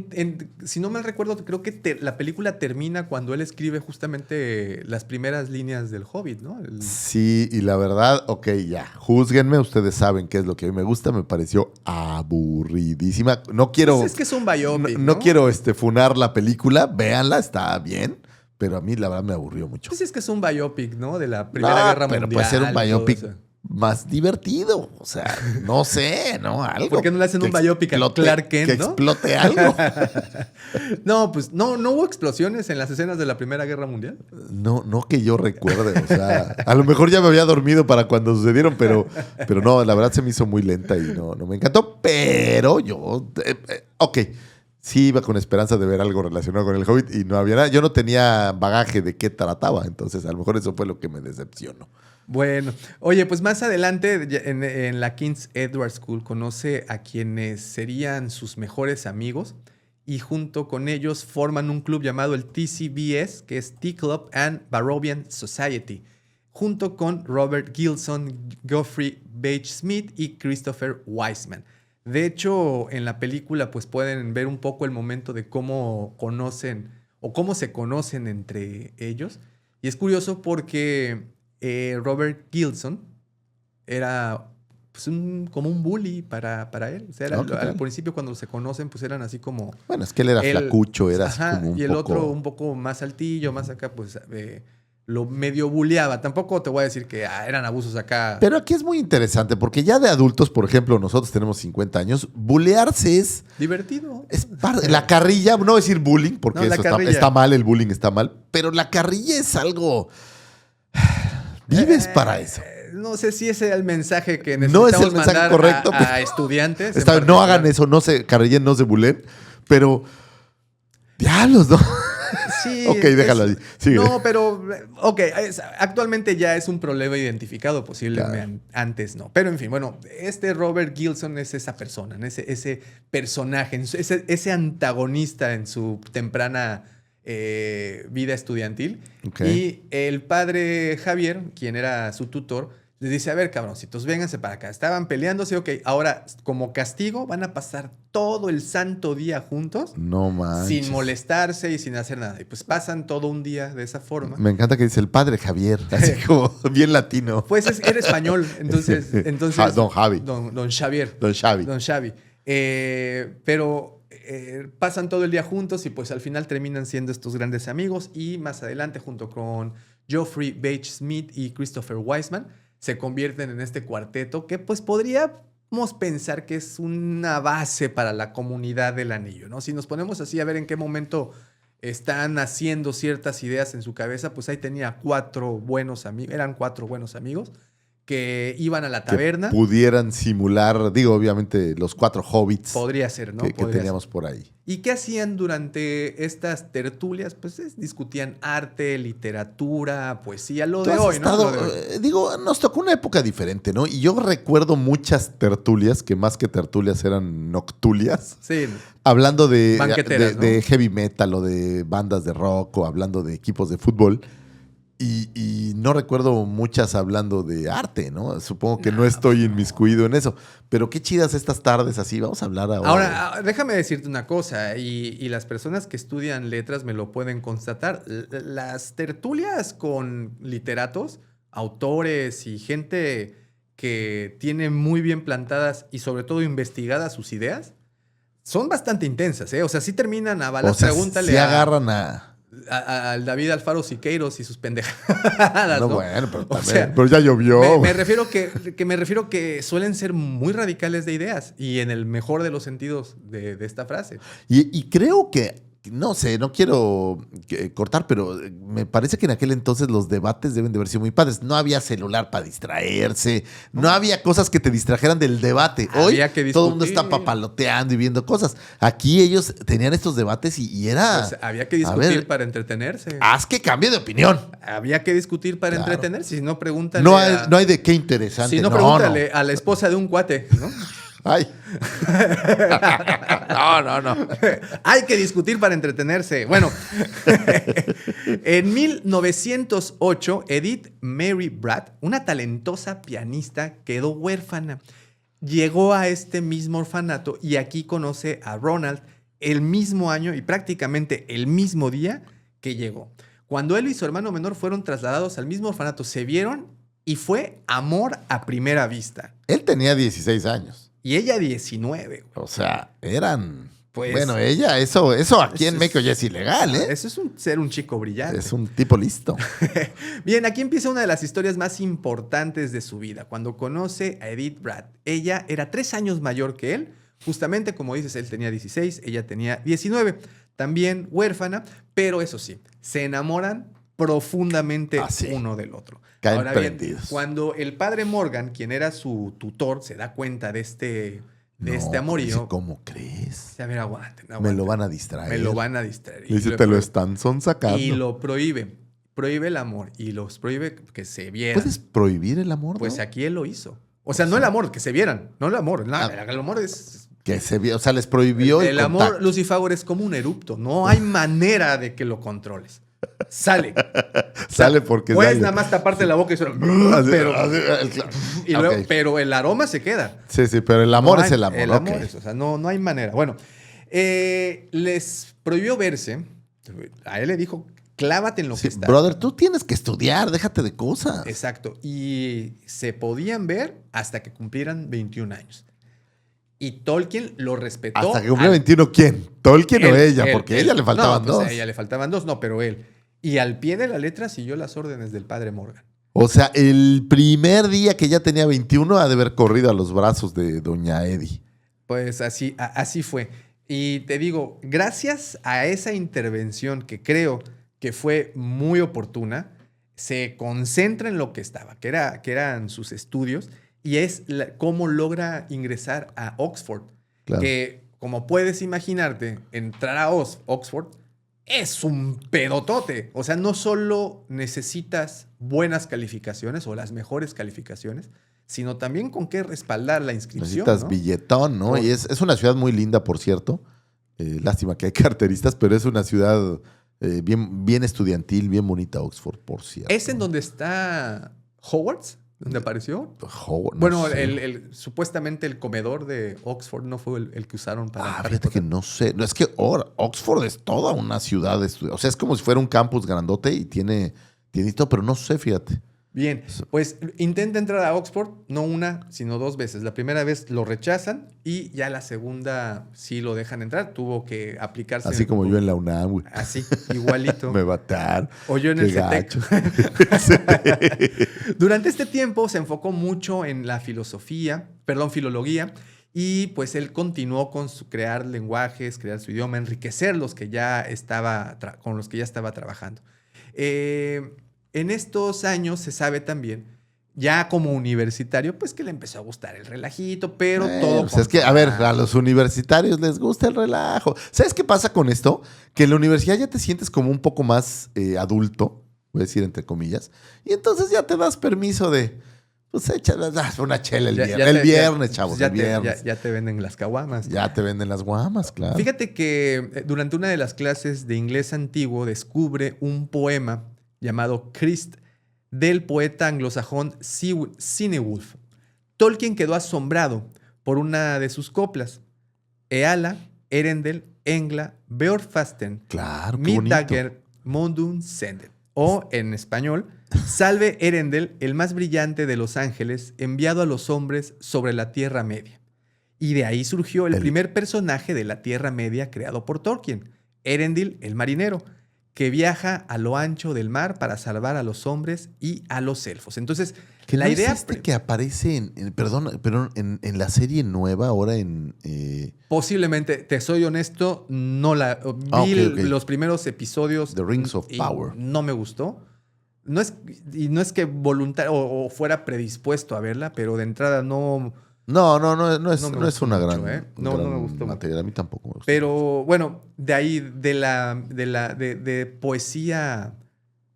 si no mal recuerdo, creo que la película termina cuando él escribe justamente las primeras líneas del Hobbit, ¿no? Sí, y la verdad, ok, ya, júzguenme, ustedes saben qué es lo que a mí me gusta, me pareció aburridísima. No quiero... Pues es que es un biopic, no quiero funar la película, véanla, está bien, pero a mí la verdad me aburrió mucho. Pues es que es un biopic, ¿no? De la Primera Guerra pero Mundial. puede ser un y todo biopic eso. más divertido, o sea, no sé, ¿no? Algo. ¿Por qué no le hacen un biopic a Clark Kent, que no? explote algo. No, pues no hubo explosiones en las escenas de la Primera Guerra Mundial. No que yo recuerde, o sea, a lo mejor ya me había dormido para cuando sucedieron, pero no, la verdad se me hizo muy lenta y no me encantó, pero yo, ok, sí iba con esperanza de ver algo relacionado con el Hobbit y no había nada. Yo no tenía bagaje de qué trataba, entonces a lo mejor eso fue lo que me decepcionó. Bueno, oye, pues más adelante en la King's Edward School conoce a quienes serían sus mejores amigos y junto con ellos forman un club llamado el TCBS, que es Tea Club and Barrovian Society, junto con Robert Gilson, Geoffrey Bache Smith y Christopher Wiseman. De hecho, en la película pues pueden ver un poco el momento de cómo conocen o cómo se conocen entre ellos. Y es curioso porque Robert Gilson era pues, como un bully para él. O sea, al principio cuando se conocen pues eran así como... Bueno, es que él era flacucho, era ajá, así como un y el poco... otro un poco más altillo, más acá pues... lo medio bulleaba. Tampoco te voy a decir que eran abusos acá. Pero aquí es muy interesante porque ya de adultos, por ejemplo, nosotros tenemos 50 años, bulearse es... Divertido. La carrilla, no decir bullying, porque No, eso está mal, el bullying está mal, pero la carrilla es algo... Vives para eso. No sé si ese es el mensaje que No necesitamos es el mensaje mandar correcto, a estudiantes. No hagan eso, no se carrillen, no se bulen, pero... Diablos, ¿no? Sí, ok, déjalo ahí. Sigue. No, pero... Ok, actualmente ya es un problema identificado, posiblemente antes no. Pero en fin, bueno, Robert Gilson es esa persona, ese personaje, ese antagonista en su temprana vida estudiantil. Okay. Y el padre Javier, quien era su tutor, les dice, a ver, cabroncitos, vénganse para acá. Estaban peleándose, ok, ahora como castigo van a pasar todo el santo día juntos. No manches. Sin molestarse y sin hacer nada. Y pues pasan todo un día de esa forma. Me encanta que dice el padre Javier, así como bien latino. Pues era español, entonces Don Javi. Don Xavier. Don Xavi. Don Xavi. Pero pasan todo el día juntos y pues al final terminan siendo estos grandes amigos y más adelante junto con Geoffrey Bache Smith y Christopher Wiseman se convierten en este cuarteto que pues podríamos pensar que es una base para la comunidad del anillo, ¿no? Si nos ponemos así a ver en qué momento están haciendo ciertas ideas en su cabeza, pues ahí tenía eran cuatro buenos amigos que iban a la taberna. Que pudieran simular, digo, obviamente, los 4 hobbits. Podría ser, ¿no? Que teníamos por ahí. ¿Y qué hacían durante estas tertulias? Pues discutían arte, literatura, poesía, lo de hoy, ¿no? Digo, nos tocó una época diferente, ¿no? Y yo recuerdo muchas tertulias, que más que tertulias eran noctulias. Sí. Hablando de heavy metal o de bandas de rock o hablando de equipos de fútbol. Y no recuerdo muchas hablando de arte, ¿no? Supongo que no estoy inmiscuido en eso. Pero qué chidas estas tardes así. Vamos a hablar ahora. Ahora, déjame decirte una cosa, y las personas que estudian letras me lo pueden constatar. Las tertulias con literatos, autores y gente que tiene muy bien plantadas y sobre todo investigadas sus ideas, son bastante intensas, ¿eh? O sea, sí terminan a balas. Pregúntale agarran al David Alfaro Siqueiros y sus pendejadas. No, ¿no? bueno, pero, pero ya llovió. Me refiero que suelen ser muy radicales de ideas y en el mejor de los sentidos de esta frase. Y creo que, no sé, no quiero cortar, pero me parece que en aquel entonces los debates deben de haber sido muy padres. No había celular para distraerse, no había cosas que te distrajeran del debate. Hoy todo el mundo está papaloteando y viendo cosas. Aquí ellos tenían estos debates y era... Pues había que discutir para entretenerse. Haz que cambie de opinión. Había que discutir para entretenerse. Si no, pregúntale no hay de qué interesante. Si no, pregúntale a la esposa de un cuate, ¿no? Ay. No. Hay que discutir para entretenerse. Bueno, en 1908, Edith Mary Bratt, una talentosa pianista, quedó huérfana. Llegó a este mismo orfanato y aquí conoce a Ronald el mismo año y prácticamente el mismo día que llegó. Cuando él y su hermano menor fueron trasladados al mismo orfanato, se vieron y fue amor a primera vista. Él tenía 16 años. Y ella 19. O sea, eran... Pues, bueno, ella, eso aquí en México ya es ilegal, ¿eh? Eso es ser un chico brillante. Es un tipo listo. Bien, aquí empieza una de las historias más importantes de su vida. Cuando conoce a Edith Bratt. Ella era 3 años mayor que él. Justamente, como dices, él tenía 16, ella tenía 19. También huérfana, pero eso sí, se enamoran profundamente uno del otro. Caen Ahora bien, prendidos. cuando el padre Morgan, quien era su tutor, se da cuenta de este amorío. ¿Cómo crees? A ver, aguanten. Me lo van a distraer. Me lo van a distraer. Le dice, te lo están sacando. Y lo prohíbe. Prohíbe el amor. Y los prohíbe que se vieran. ¿Puedes prohibir el amor? Pues aquí él lo hizo. O sea, no el amor, que se vieran. No el amor. El amor es... Que se vio, o sea, les prohibió el amor, Lucifagor, es como un erupto. No hay manera de que lo controles. Sale. Sale porque puedes nada más taparte la boca y solo... Okay. Pero el aroma se queda. Sí, pero el amor es el amor. El amor es, o sea, no hay manera. Bueno, les prohibió verse. A él le dijo, clávate en lo que está. Brother, tú tienes que estudiar, déjate de cosas. Exacto. Y se podían ver hasta que cumplieran 21 años. Y Tolkien lo respetó. ¿Hasta que cumplió 21 quién? ¿Tolkien o ella? Porque a ella le faltaban dos. A ella le faltaban 2, pero él. Y al pie de la letra siguió las órdenes del padre Morgan. O sea, el primer día que ya tenía 21 ha de haber corrido a los brazos de doña Edith. Pues así fue. Y te digo, gracias a esa intervención que creo que fue muy oportuna, se concentra en lo que estaba, que eran sus estudios, y es cómo logra ingresar a Oxford. Claro. Que, como puedes imaginarte, entrar a Oxford es un pedotote. O sea, no solo necesitas buenas calificaciones o las mejores calificaciones, sino también con qué respaldar la inscripción. Necesitas billetón, ¿no? Y es una ciudad muy linda, por cierto. Lástima que hay carteristas, pero es una ciudad bien estudiantil, bien bonita Oxford, por cierto. ¿Es en donde está Hogwarts? ¿Dónde apareció? No sé. Supuestamente el comedor de Oxford no fue el que usaron para... fíjate que no sé. No, es que Oxford es toda una ciudad. O sea, es como si fuera un campus grandote y tiene todo, pero no sé, fíjate. Bien, pues intenta entrar a Oxford, no una, sino 2 veces. La primera vez lo rechazan y ya la segunda sí lo dejan entrar. Tuvo que aplicarse. Así como yo en la UNAM, güey. Así, igualito. Me batearon. O yo en Qué el CETEC. Durante este tiempo se enfocó mucho en la filología, y pues él continuó con crear lenguajes, crear su idioma, enriquecer los que ya estaba con los que ya estaba trabajando. En estos años se sabe también, ya como universitario, pues que le empezó a gustar el relajito, pero todo... Pues es que, a ver, a los universitarios les gusta el relajo. ¿Sabes qué pasa con esto? Que en la universidad ya te sientes como un poco más adulto, voy a decir entre comillas, y entonces ya te das permiso de, pues échale una chela el viernes. El viernes, chavos, el viernes. Ya te venden las caguamas. Ya te venden las guamas, claro. Fíjate que durante una de las clases de inglés antiguo descubre un poema llamado Christ, del poeta anglosajón Cynewulf. Tolkien quedó asombrado por una de sus coplas. Eala, Erendel, Engla, Beorfasten, Claro, qué bonito. Middager, Mondun Sendet. O, en español, salve Erendel, el más brillante de los ángeles, enviado a los hombres sobre la Tierra Media. Y de ahí surgió el primer personaje de la Tierra Media creado por Tolkien, Erendil, el marinero, que viaja a lo ancho del mar para salvar a los hombres y a los elfos. Entonces, que la no idea... es que aparece en la serie nueva, ahora en... Posiblemente, te soy honesto, no la... Vi los primeros episodios... The Rings of Power. No me gustó. No es que voluntario o fuera predispuesto a verla, pero de entrada no... No es una gran, no me gustó material. A mí tampoco me gustó. Pero bueno, de ahí, de poesía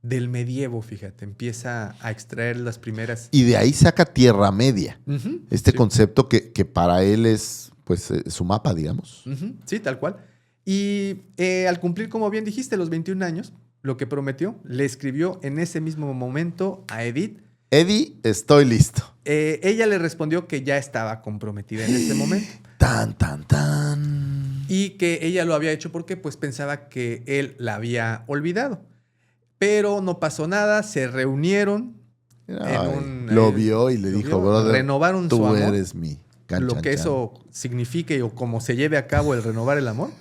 del medievo, fíjate, empieza a extraer las primeras. Y de ahí saca Tierra Media. Concepto que para él es pues su mapa, digamos. Sí, tal cual. Y al cumplir, como bien dijiste, los 21 años, lo que prometió, le escribió en ese mismo momento a Edith. Eddie, estoy listo. Ella le respondió que ya estaba comprometida en ese momento. Tan. Y que ella lo había hecho porque pues pensaba que él la había olvidado. Pero no pasó nada, se reunieron. Lo vio y le dijo, brother, renovaron tú su amor. Eres mi Lo que eso signifique o cómo se lleve a cabo el renovar el amor.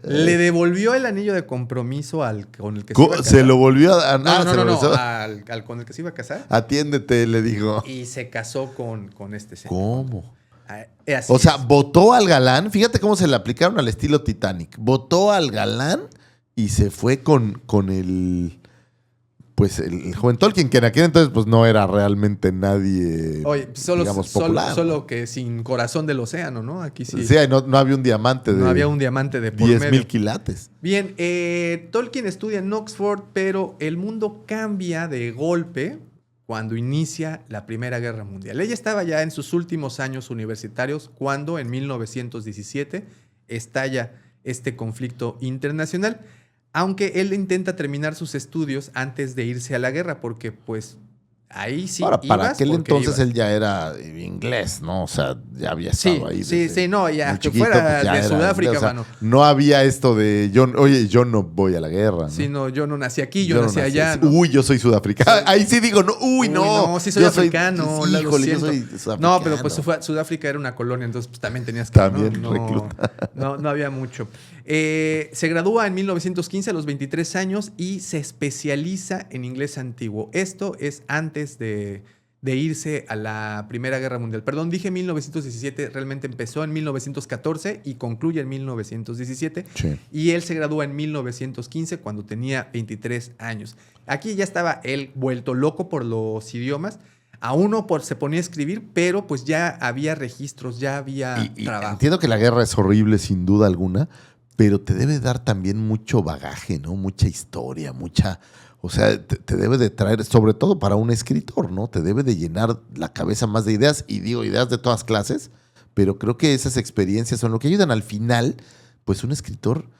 Le devolvió el anillo de compromiso con el que se iba a casar. Se lo volvió a... No, al con el que se iba a casar. Atiéndete, le dijo. Y se casó con este señor. ¿Cómo? Así o sea, votó al galán. Fíjate cómo se le aplicaron al estilo Titanic. Votó al galán y se fue con el... Pues el joven Tolkien, que en aquel entonces pues no era realmente nadie, digamos, popular. Solo que sin corazón del océano, ¿no? Aquí sí. Sí, no había un diamante de... No había un diamante de por 10,000 quilates. Bien, Tolkien estudia en Oxford, pero el mundo cambia de golpe cuando inicia la Primera Guerra Mundial. Ella estaba ya en sus últimos años universitarios cuando en 1917 estalla este conflicto internacional. Aunque él intenta terminar sus estudios antes de irse a la guerra, porque pues ahí sí. Ahora, para aquel entonces él ya era inglés, ¿no? O sea, ya había estado ahí. Sí, no, ya que fuera pues de Sudáfrica, inglés, mano. No había esto de, yo no voy a la guerra, ¿no? Sí, no, yo no nací aquí, yo nací allá. ¿No? Uy, yo soy sudafricano. Ahí sí digo, no, no. Sí soy africano. Híjole, yo soy sudafricano. No, pero pues Sudáfrica era una colonia, entonces pues, también tenías que... También no había mucho. Se gradúa en 1915 a los 23 años y se especializa en inglés antiguo. Esto es antes de irse a la Primera Guerra Mundial. Perdón, dije 1917, realmente empezó en 1914 y concluye en 1917. Sí. Y él se gradúa en 1915 cuando tenía 23 años. Aquí ya estaba él vuelto loco por los idiomas. A uno se ponía a escribir, pero pues ya había registros, ya había trabajo. Entiendo que la guerra es horrible sin duda alguna, pero te debe dar también mucho bagaje, ¿no? Mucha historia, o sea, te debe de traer, sobre todo para un escritor, ¿no? Te debe de llenar la cabeza más de ideas, y digo ideas de todas clases, pero creo que esas experiencias son lo que ayudan. Al final, pues un escritor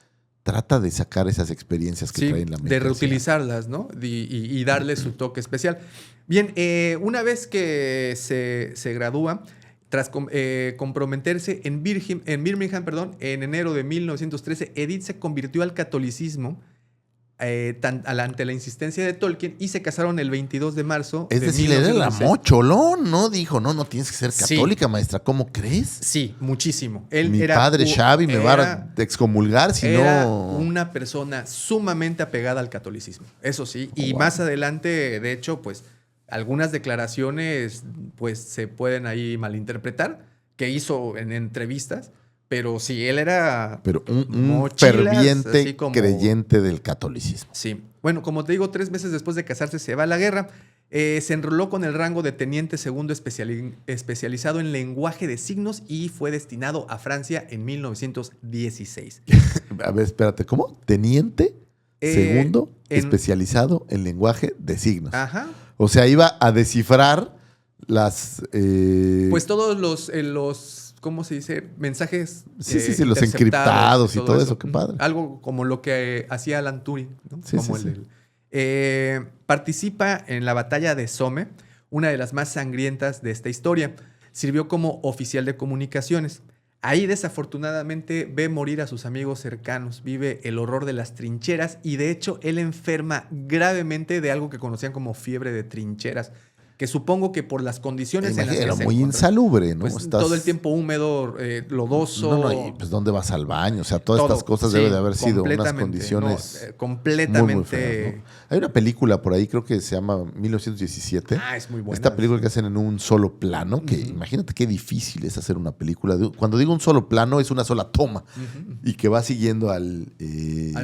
trata de sacar esas experiencias que traen la mente. De reutilizarlas, ¿no? Y darle su toque especial. Bien, una vez que se gradúa, tras comprometerse en Birmingham, en enero de 1913, Edith se convirtió al catolicismo ante la insistencia de Tolkien y se casaron el 22 de marzo Es de decir, era el 1916. amocholón, ¿no? Dijo, no tienes que ser Sí. católica, maestra. ¿Cómo crees? Sí, muchísimo. Él Mi era padre Xavi me va era- a excomulgar si Era no... una persona sumamente apegada al catolicismo, eso sí. Y wow. más adelante, de hecho, pues algunas declaraciones pues se pueden ahí malinterpretar que hizo en entrevistas, pero sí, él era Pero un mochilas, así ferviente como- creyente del catolicismo. Sí. Bueno, como te digo, 3 meses después de casarse se va a la guerra. Se enroló con el rango de teniente segundo especializado en lenguaje de signos y fue destinado a Francia en 1916. A ver, espérate, ¿cómo? Teniente segundo en- especializado en lenguaje de signos. Ajá. O sea, iba a descifrar las... Pues todos los ¿cómo se dice? Mensajes Sí, los interceptados encriptados y todo eso, qué padre. Algo como lo que hacía Alan Turing, ¿no? Sí, Como sí, participa en la batalla de Somme, una de las más sangrientas de esta historia. Sirvió como oficial de comunicaciones. Ahí desafortunadamente ve morir a sus amigos cercanos, vive el horror de las trincheras y de hecho él enferma gravemente de algo que conocían como fiebre de trincheras, que supongo que por las condiciones en las que Era se muy encontró, insalubre, ¿no? pues, todo el tiempo húmedo, lodoso. No, y pues ¿dónde vas al baño? O sea, todas todo. estas cosas Sí, deben de haber sido unas completamente, condiciones no, completamente. muy feas, ¿no? Hay una película por ahí, creo que se llama 1917. Es muy buena. Esta película que hacen en un solo plano, que imagínate qué difícil es hacer una película. Cuando digo un solo plano, es una sola toma y que va siguiendo al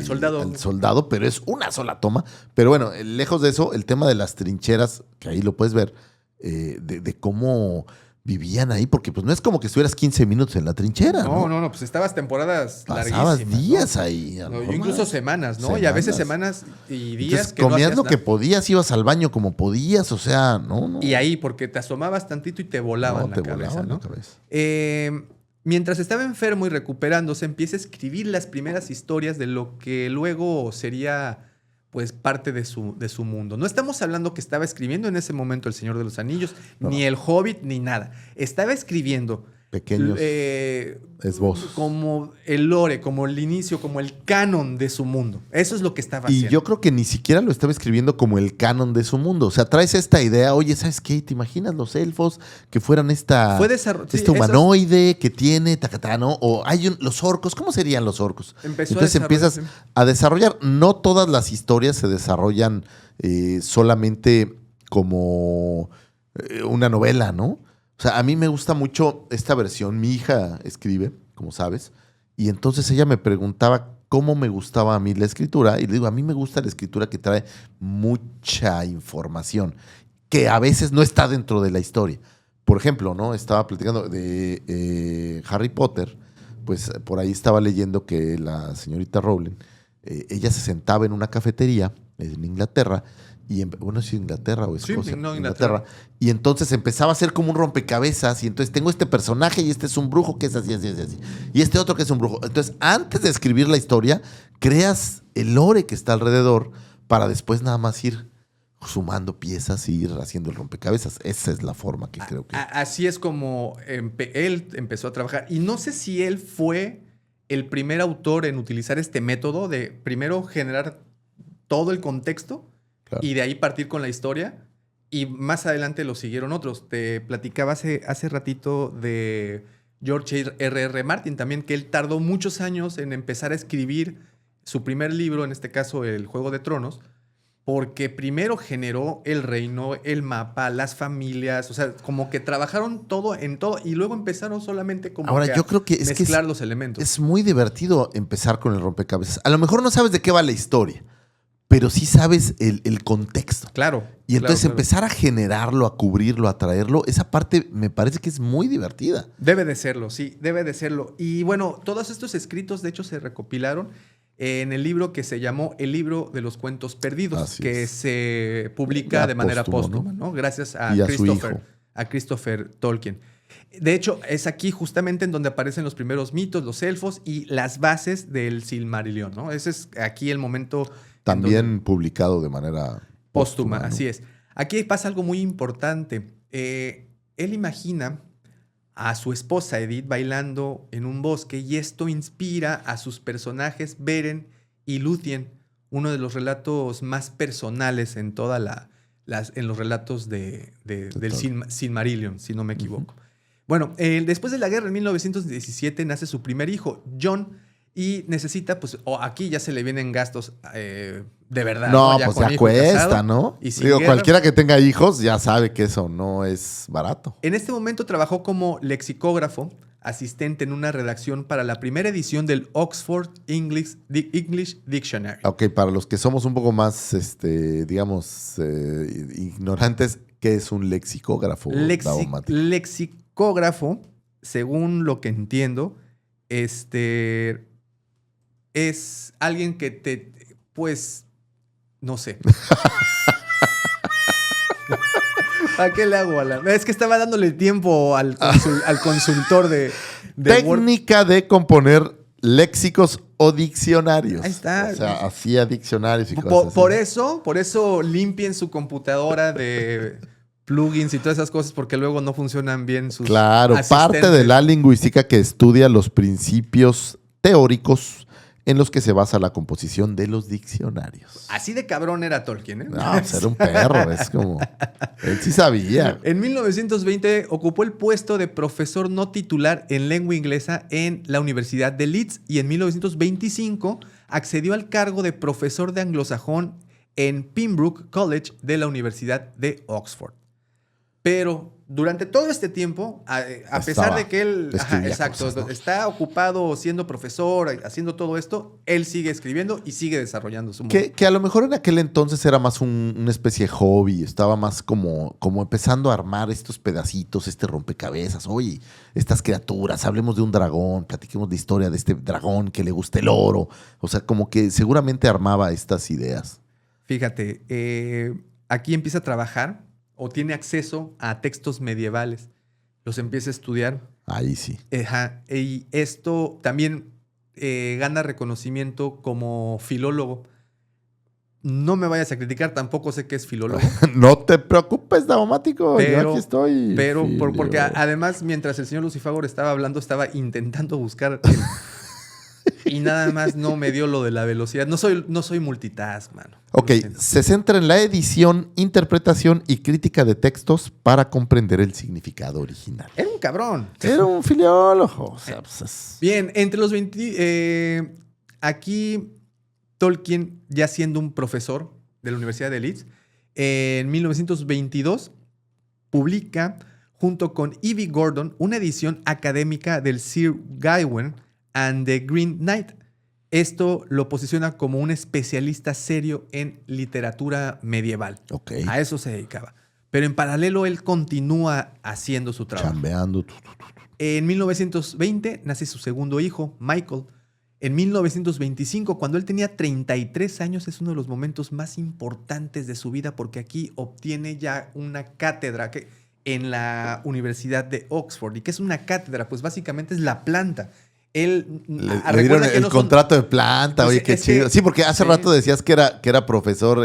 soldado. al soldado, pero es una sola toma. Pero bueno, lejos de eso, el tema de las trincheras, que ahí lo puedes ver, de cómo vivían ahí, porque pues no es como que estuvieras 15 minutos en la trinchera, ¿no? No, pues estabas temporadas Pasabas larguísimas, días ¿no? ahí. a lo mejor Incluso más. semanas, ¿no? Y a veces semanas y días Entonces, que no comías hacías lo que nada. podías, ibas al baño como podías, o sea, no. Y ahí, porque te asomabas tantito y te volaban No, la te cabeza, volaban ¿no? la cabeza. Mientras estaba enfermo y recuperándose, empieza a escribir las primeras historias de lo que luego sería pues parte de su mundo. No estamos hablando que estaba escribiendo en ese momento El Señor de los Anillos, ni El Hobbit, ni nada. Estaba escribiendo Pequeños esbozos. como el lore, como el inicio, como el canon de su mundo. Eso es lo que estaba Y haciendo. yo creo que ni siquiera lo estaba escribiendo como el canon de su mundo. O sea, traes esta idea, oye, ¿sabes qué? ¿Te imaginas los elfos que fueran este humanoide que tiene, tacatá, ¿no? O hay los orcos, ¿cómo serían los orcos? Entonces empiezas a desarrollar. No todas las historias se desarrollan solamente como una novela, ¿no? O sea, a mí me gusta mucho esta versión. Mi hija escribe, como sabes, y entonces ella me preguntaba cómo me gustaba a mí la escritura. Y le digo, a mí me gusta la escritura que trae mucha información, que a veces no está dentro de la historia. Por ejemplo, ¿no? Estaba platicando de Harry Potter, pues por ahí estaba leyendo que la señorita Rowling, ella se sentaba en una cafetería en Inglaterra, y bueno, es Inglaterra o Escocia. Sí, no, Inglaterra. Y entonces empezaba a hacer como un rompecabezas. Y entonces tengo este personaje y este es un brujo que es así, así, así, así. Y este otro que es un brujo. Entonces, antes de escribir la historia, creas el lore que está alrededor para después nada más ir sumando piezas y ir haciendo el rompecabezas. Esa es la forma que creo que... Así es como él empezó a trabajar. Y no sé si él fue el primer autor en utilizar este método de primero generar todo el contexto, claro, y de ahí partir con la historia. Y más adelante lo siguieron otros. Te platicaba hace ratito de George R.R. Martin también, que él tardó muchos años en empezar a escribir su primer libro, en este caso El Juego de Tronos, porque primero generó el reino, el mapa, las familias, o sea, como que trabajaron todo en todo y luego empezaron solamente como Ahora, que yo creo que es mezclar los elementos. Es muy divertido empezar con el rompecabezas. A lo mejor no sabes de qué va la historia, pero sí sabes el contexto. Claro. Y entonces claro. empezar a generarlo, a cubrirlo, a traerlo, esa parte me parece que es muy divertida. Debe de serlo, sí, debe de serlo. Y bueno, todos estos escritos, de hecho, se recopilaron en el libro que se llamó El Libro de los Cuentos Perdidos, Así que es. se publica Ya de manera póstumo, póstuma, ¿no? Gracias a Y a su hijo. Christopher Tolkien. De hecho, es aquí justamente en donde aparecen los primeros mitos, los elfos y las bases del Silmarillion, ¿no? Ese es aquí el momento... También publicado de manera póstuma, ¿no? Así es. Aquí pasa algo muy importante. Él imagina a su esposa Edith bailando en un bosque y esto inspira a sus personajes Beren y Lúthien uno de los relatos más personales en en los relatos del Silmarillion, si no me equivoco. Bueno, después de la guerra, en 1917, nace su primer hijo, Jon, y necesita, pues, aquí ya se le vienen gastos de verdad. No, Ya pues con ya hijo y cuesta, casado, ¿no? y sin Digo, guerra. cualquiera que tenga hijos ya sabe que eso no es barato. En este momento trabajó como lexicógrafo, asistente en una redacción para la primera edición del Oxford English Dictionary. Ok, para los que somos un poco más, digamos, ignorantes, ¿qué es un lexicógrafo? Daumático? Lexicógrafo, según lo que entiendo, es alguien que pues, no sé. ¿Para qué le hago, Alan? Es que estaba dándole tiempo al consultor de Técnica de componer léxicos o diccionarios. Ahí está. O sea, hacía diccionarios y cosas así. Por eso limpien su computadora de plugins y todas esas cosas, porque luego no funcionan bien sus Claro, parte de la lingüística que estudia los principios teóricos en los que se basa la composición de los diccionarios. Así de cabrón era Tolkien, ¿eh? No, pues era un perro, es como... Él sí sabía. En 1920 ocupó el puesto de profesor no titular en lengua inglesa en la Universidad de Leeds y en 1925 accedió al cargo de profesor de anglosajón en Pembroke College de la Universidad de Oxford. Pero durante todo este tiempo, a pesar de que él está ocupado siendo profesor, haciendo todo esto, él sigue escribiendo y sigue desarrollando su mundo. Que a lo mejor en aquel entonces era más una especie de hobby, estaba más como empezando a armar estos pedacitos, este rompecabezas. Oye, estas criaturas, hablemos de un dragón, platiquemos de historia de este dragón que le gusta el oro. O sea, como que seguramente armaba estas ideas. Fíjate, aquí empieza a trabajar o tiene acceso a textos medievales. Los empieza a estudiar. Ahí sí. Ajá. Y esto también gana reconocimiento como filólogo. No me vayas a criticar, tampoco sé qué es filólogo. No te preocupes, Daumático, yo aquí estoy. Pero porque además, mientras el señor Lucifagor estaba hablando, estaba intentando buscar... Y nada más no me dio lo de la velocidad. No soy multitask, mano. Ok, se centra en la edición, interpretación y crítica de textos para comprender el significado original. Era un cabrón. Era un filólogo. O sea, pues Bien, entre los 20... aquí Tolkien, ya siendo un profesor de la Universidad de Leeds, en 1922 publica, junto con Evie Gordon, una edición académica del Sir Gawain and the Green Knight. Esto lo posiciona como un especialista serio en literatura medieval. Okay. A eso se dedicaba. Pero en paralelo él continúa haciendo su trabajo. Chambeando. En 1920 nace su segundo hijo, Michael. En 1925, cuando él tenía 33 años, es uno de los momentos más importantes de su vida porque aquí obtiene ya una cátedra en la Universidad de Oxford. ¿Y qué es una cátedra? Pues básicamente es la planta. Él le dieron el contrato de planta, pues, oye, qué chido. Sí, porque hace rato decías que era profesor,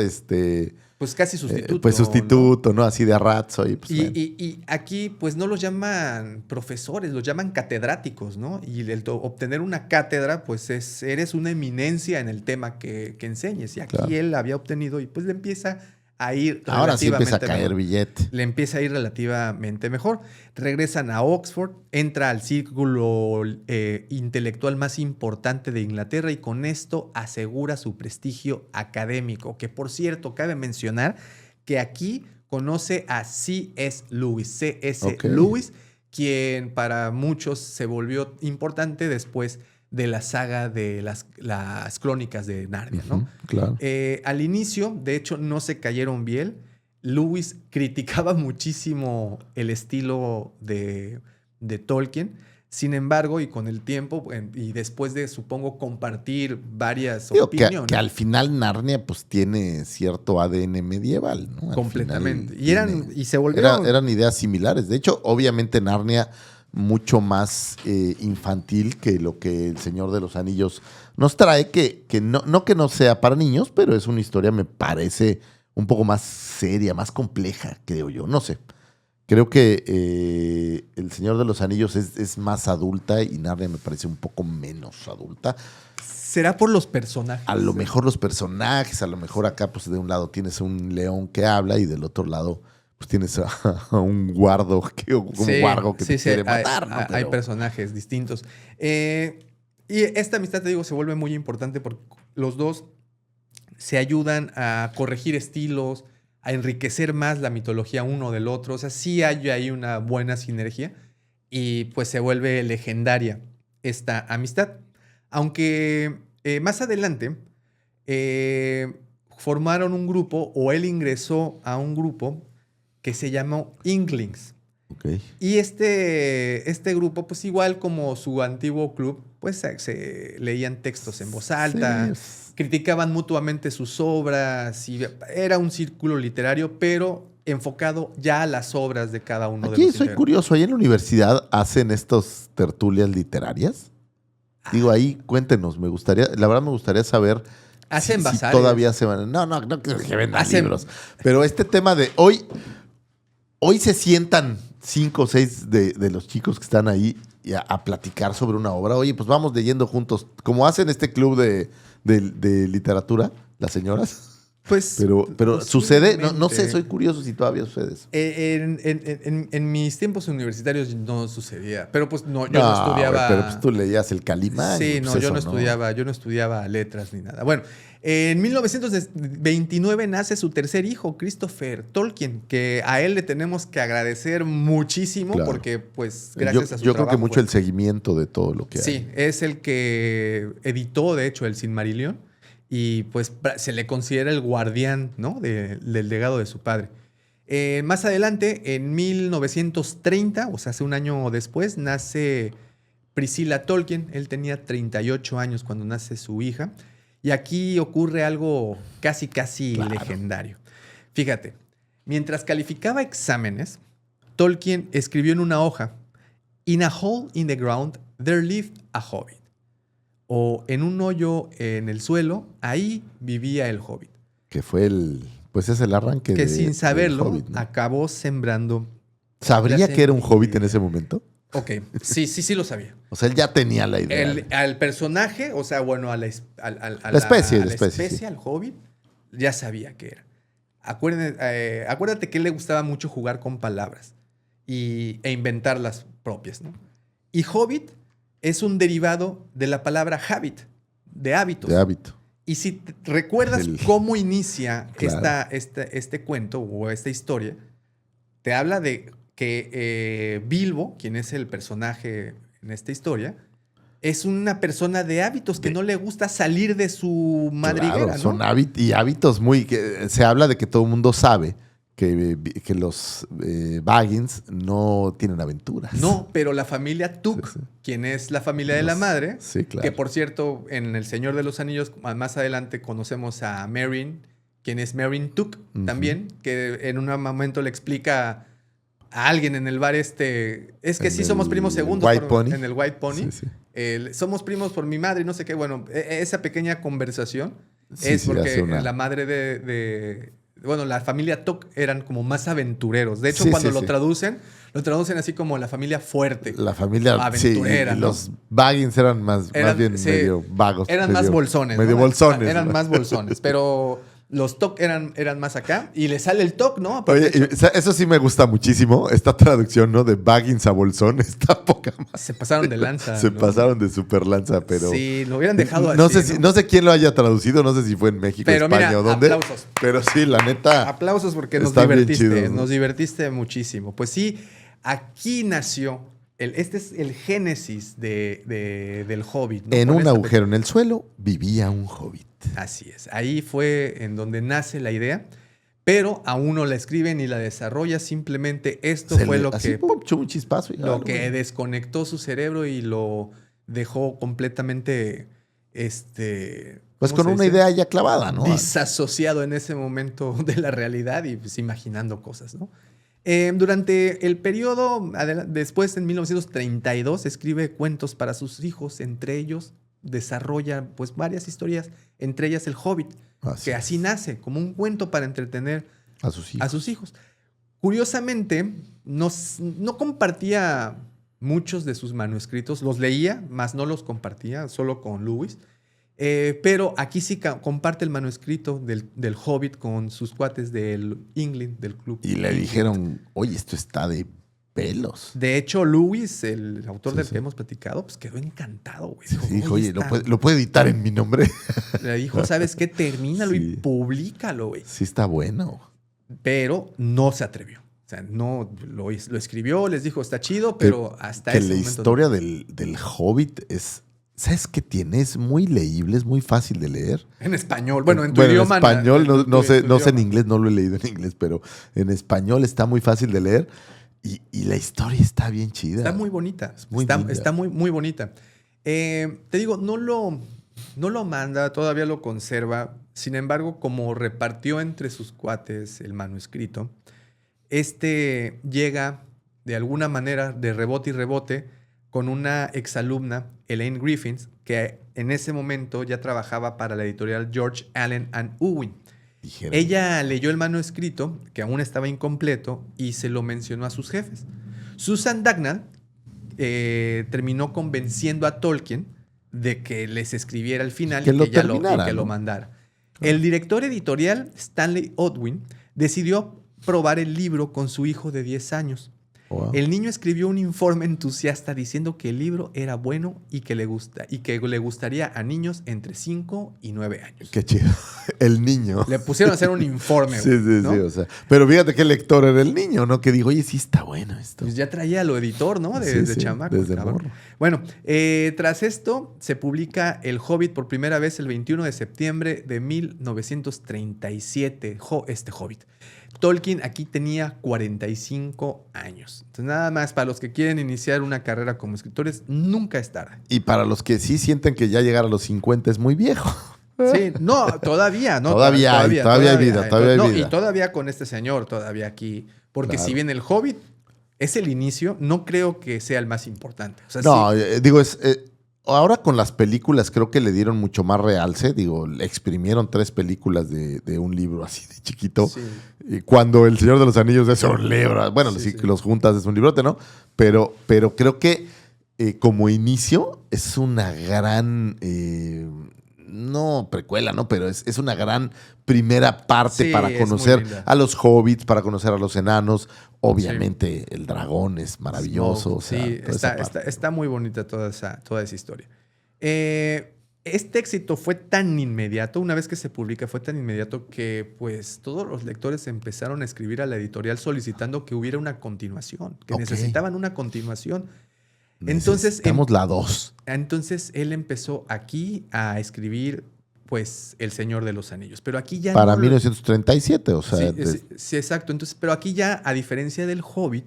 pues casi sustituto. Pues sustituto, ¿no? Así de arratzo. Y aquí, pues no los llaman profesores, los llaman catedráticos, ¿no? Y obtener una cátedra, pues eres una eminencia en el tema que enseñes. Y aquí él había obtenido y pues le empieza a ir ahora sí empieza a caer billete. Le empieza a ir relativamente mejor. Regresan a Oxford, entra al círculo intelectual más importante de Inglaterra y con esto asegura su prestigio académico. Que por cierto, cabe mencionar que aquí conoce a C.S. Lewis. Lewis, quien para muchos se volvió importante después de la saga de las crónicas de Narnia, ¿no? Claro. Al inicio, de hecho, no se cayeron bien. Lewis criticaba muchísimo el estilo de Tolkien. Sin embargo, y con el tiempo, y después de, supongo, compartir varias opiniones. Que al final Narnia, pues, tiene cierto ADN medieval, ¿no? Completamente. Y se volvieron... Eran ideas similares. De hecho, obviamente Narnia mucho más infantil que lo que El Señor de los Anillos nos trae, que no sea para niños, pero es una historia, me parece, un poco más seria, más compleja, creo yo. No sé. Creo que El Señor de los Anillos es más adulta y Narnia me parece un poco menos adulta. ¿Será por los personajes? A lo mejor los personajes, a lo mejor acá, pues de un lado tienes un león que habla y del otro lado, pues tienes a un guardo un guargo que te quiere matar, ¿no? Hay personajes distintos. Y esta amistad, te digo, se vuelve muy importante porque los dos se ayudan a corregir estilos, a enriquecer más la mitología uno del otro. O sea, sí hay ahí una buena sinergia y pues se vuelve legendaria esta amistad. Aunque más adelante formaron un grupo, o él ingresó a un grupo que se llamó Inklings. Okay. Y este grupo, pues igual como su antiguo club, pues se leían textos en voz alta, Sí. criticaban mutuamente sus obras, y era un círculo literario, pero enfocado ya a las obras de cada uno de Aquí los soy integrantes. curioso, ¿ahí en la universidad hacen estas tertulias literarias? Digo, ahí cuéntenos, la verdad me gustaría saber Hacen si bazares. todavía se van. No que vendan Hacen- libros. Pero este tema de hoy se sientan 5 o 6 de los chicos que están ahí y a platicar sobre una obra. Oye, pues vamos leyendo juntos, como hacen este club de literatura, las señoras. Pues, Pero sucede, no sé, posiblemente. soy curioso si todavía sucede eso. En mis tiempos universitarios no sucedía, pero pues no, yo no güey, estudiaba. pero pues tú leías el Calimán. Sí, pues no, yo eso, no estudiaba, yo no estudiaba letras ni nada. Bueno, en 1929 nace su tercer hijo, Christopher Tolkien, que a él le tenemos que agradecer muchísimo Claro. porque, pues, gracias a su Yo creo trabajo. que mucho el seguimiento de todo lo que hay. Sí, es el que editó, de hecho, el Silmarillion y pues se le considera el guardián, ¿no? del legado de su padre. Más adelante, en 1930, o sea, hace un año después, nace Priscilla Tolkien. Él tenía 38 años cuando nace su hija. Y aquí ocurre algo casi Claro. legendario. Fíjate, mientras calificaba exámenes, Tolkien escribió en una hoja: "In a hole in the ground there lived a hobbit". O en un hoyo en el suelo, ahí vivía el hobbit. Que fue pues es el arranque Que de, sin del saberlo, Hobbit, ¿no? acabó sembrando. ¿Sabría la que era un hobbit en semilla. ese momento? Ok, sí lo sabía. O sea, él ya tenía la idea. Al personaje, o sea, bueno, a la especie, sí. al hobbit, ya sabía que era. Acuérdate que él le gustaba mucho jugar con palabras e inventar las propias, ¿no? Y hobbit es un derivado de la palabra habit, de hábitos. De hábito. Y si recuerdas cómo inicia Claro. este cuento o esta historia, te habla de que Bilbo, quien es el personaje en esta historia, es una persona de hábitos que no le gusta salir de su madriguera, Claro, ¿no? son hábitos que se habla de que todo el mundo sabe que los Baggins no tienen aventuras. No, pero la familia Tuck, Sí. quien es la familia de la madre, Sí, claro. que por cierto, en El Señor de los Anillos, más adelante conocemos a Meryn, quien es Meryn Tuck también, que en un momento le explica a alguien en el bar es que sí somos primos segundos en el White Pony. Sí. Somos primos por mi madre y no sé qué. Bueno, esa pequeña conversación Sí, es sí, porque hace la madre bueno, la familia Tuck eran como más aventureros. De hecho, Sí, cuando sí, lo sí. traducen así como la familia fuerte. La familia aventurera, sí, y ¿no? los Baggins eran más bien sí, medio vagos. Eran más bolsones. Medio ¿no? bolsones. Eran ¿no? más bolsones. Pero los Tuck eran más acá. Y le sale el Tuck, ¿no? Oye, eso sí me gusta muchísimo. Esta traducción, ¿no? De Baggins a bolsón está poca más. Se pasaron de lanza. Se ¿no? pasaron de super lanza, pero. Sí, lo hubieran dejado no así. sé no sé quién lo haya traducido, no sé si fue en México, Pero España mira, o dónde. aplausos. Pero sí, la neta. Aplausos porque nos Están bien divertiste. chidos, ¿no? Nos divertiste muchísimo. Pues sí, aquí nació. Este es el génesis del Hobbit, ¿no? En Con un esta agujero en el suelo vivía un hobbit. Así es. Ahí fue en donde nace la idea, pero aún no la escribe ni la desarrolla. Simplemente esto fue lo así, que, pum, echó un chispazo. Y lo que desconectó su cerebro y lo dejó completamente, pues ¿cómo con se una dice? idea ya clavada, ¿no? Disasociado en ese momento de la realidad y pues imaginando cosas, ¿no? Durante el periodo, después en 1932, escribe cuentos para sus hijos, entre ellos desarrolla pues varias historias, entre ellas El Hobbit, que así nace, como un cuento para entretener a sus hijos. Curiosamente, no compartía muchos de sus manuscritos, los leía, mas no los compartía, solo con Lewis. Pero aquí sí comparte el manuscrito del Hobbit con sus cuates del England, del club. Y le dijeron, oye, esto está de pelos. De hecho, Lewis, el autor Sí, del sí. que hemos platicado, pues quedó encantado, güey. Sí, dijo, "Oye, oye, está-". ¿lo puede editar en mi nombre? Le dijo, ¿sabes qué? Termínalo y Sí. públicalo, güey. Sí está bueno. Pero no se atrevió. O sea, no lo escribió, les dijo, está chido, pero hasta que ese la momento historia no. del Hobbit es... ¿Sabes qué tiene? Es muy leíble, es muy fácil de leer. En español. Bueno, en tu En idioma. español, no sé, tu no sé en idioma. inglés, no lo he leído en inglés, pero en español está muy fácil de leer y la historia está bien chida. Está muy bonita. Es muy linda. Está muy, muy bonita. Te digo, no lo manda, todavía lo conserva. Sin embargo, como repartió entre sus cuates el manuscrito, llega de alguna manera de rebote y rebote con una exalumna, Elaine Griffiths, que en ese momento ya trabajaba para la editorial George Allen and Unwin. Dijeron, Ella leyó el manuscrito, que aún estaba incompleto, y se lo mencionó a sus jefes. Susan Dagnall terminó convenciendo a Tolkien de que les escribiera el final Que y lo que, terminara, que lo ¿no? mandara. El director editorial, Stanley Odwin, decidió probar el libro con su hijo de 10 años. wow. El niño escribió un informe entusiasta diciendo que el libro era bueno y que le gustaría a niños entre 5 y 9 años. Qué chido. El niño. Le pusieron a hacer un informe. Sí, güey, sí, ¿no? sí. O sea, pero fíjate qué lector era el niño, ¿no? Que dijo, oye, sí está bueno esto. Pues ya traía lo editor, ¿no? Sí, De sí, chamaco. desde cabrón. morro. Bueno, tras esto se publica El Hobbit por primera vez el 21 de septiembre de 1937. Este Hobbit. Tolkien aquí tenía 45 años. Entonces, nada más, para los que quieren iniciar una carrera como escritores, nunca es tarde. Y para los que sí sienten que ya llegar a los 50 es muy viejo. Sí, no, todavía, ¿no? Todavía hay vida, todavía hay No, vida. y todavía con este señor, todavía aquí. Porque Claro. si bien El Hobbit es el inicio, no creo que sea el más importante. O sea, No, sí, digo, ahora con las películas creo que le dieron mucho más realce. Digo, le exprimieron 3 películas de un libro así de chiquito. sí. Y cuando El Señor de los Anillos es un libro. Bueno, Sí, si sí. los juntas es un librote, ¿no? Pero creo que como inicio es una gran... no precuela, ¿no? Pero es una gran primera parte Sí, para es muy conocer linda. a los hobbits, para conocer a los enanos. Obviamente el dragón es maravilloso. Smoke, O sea, sí, toda esa parte. está muy bonita toda esa historia. Este éxito fue tan inmediato, una vez que se publica, fue tan inmediato que pues todos los lectores empezaron a escribir a la editorial solicitando que hubiera una continuación, que Ok. necesitaban una continuación. Entonces, Necesitamos la 2. Entonces él empezó aquí a escribir pues El Señor de los Anillos, pero aquí ya Para no 1937, o sea, sí, exacto. Entonces, pero aquí ya, a diferencia del Hobbit,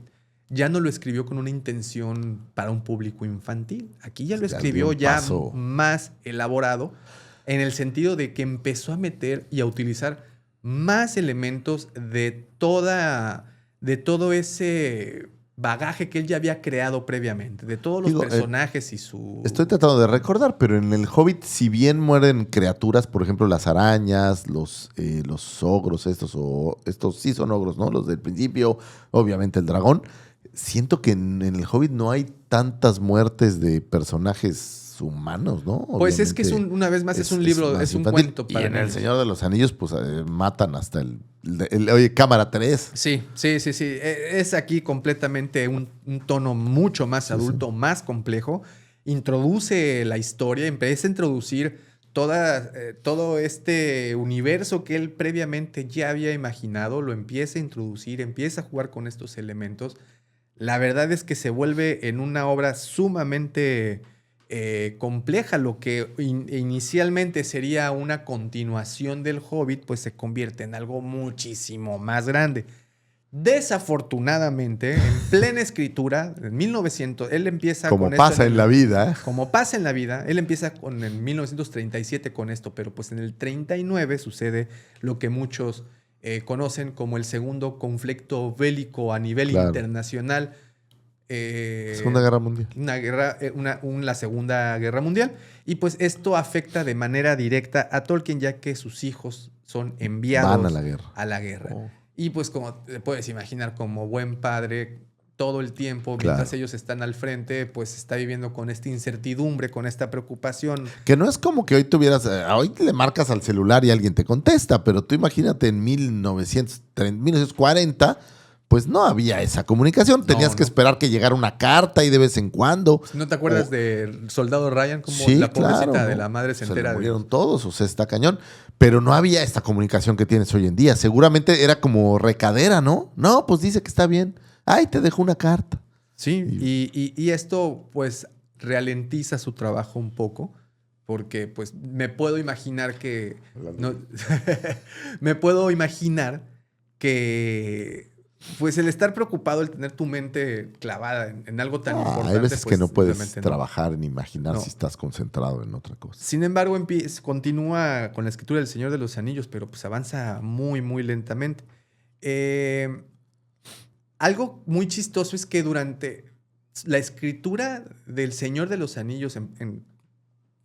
ya no lo escribió con una intención para un público infantil. Aquí ya lo Ya dio escribió un ya paso. más elaborado, en el sentido de que empezó a meter y a utilizar más elementos de todo ese bagaje que él ya había creado previamente, de todos los Digo, personajes y su... estoy tratando de recordar, pero en el Hobbit, si bien mueren criaturas, por ejemplo, las arañas, los ogros estos sí son ogros, ¿no? Los del principio, obviamente el dragón. Siento que en el Hobbit no hay tantas muertes de personajes humanos, ¿no? Pues es que Obviamente una vez más es un libro, más es un infantil. cuento Y para en El niños. Señor de los Anillos, pues matan hasta oye, cámara 3. Sí. Es aquí completamente un tono mucho más adulto, más complejo. Introduce la historia, empieza a introducir todo este universo que él previamente ya había imaginado, lo empieza a introducir, empieza a jugar con estos elementos. La verdad es que se vuelve en una obra sumamente compleja. Lo que inicialmente sería una continuación del Hobbit, pues se convierte en algo muchísimo más grande. Desafortunadamente, en plena escritura, en 1900, él empieza Como con esto pasa en la vida. Como pasa en la vida, él empieza en 1937 con esto, pero pues en el 39 sucede lo que muchos conocen como el segundo conflicto bélico a nivel Claro. internacional. Segunda Guerra Mundial. La Segunda Guerra Mundial. Y pues esto afecta de manera directa a Tolkien, ya que sus hijos son enviados Van a la guerra. a la guerra. Oh. Y pues como te puedes imaginar, como buen padre, todo el tiempo, mientras ellos están al frente, pues está viviendo con esta incertidumbre, con esta preocupación. Que no es como que hoy hoy le marcas al celular y alguien te contesta, pero tú imagínate en 1940, pues no había esa comunicación. Tenías que esperar que llegara una carta y de vez en cuando. ¿No te acuerdas del soldado Ryan? Como sí, la pobrecita claro, de la madre se entera. Se murieron todos, o sea, está cañón. Pero no había esta comunicación que tienes hoy en día. Seguramente era como recadera, ¿no? No, pues dice que está bien. Ay, te dejo una carta. Sí, y esto pues ralentiza su trabajo un poco, porque pues me puedo imaginar que... me puedo imaginar que pues el estar preocupado, el tener tu mente clavada en algo tan importante... Hay veces pues, que no puedes trabajar ni imaginar si estás concentrado en otra cosa. Sin embargo, continúa con la escritura del Señor de los Anillos, pero pues avanza muy, muy lentamente. Algo muy chistoso es que durante la escritura del Señor de los Anillos,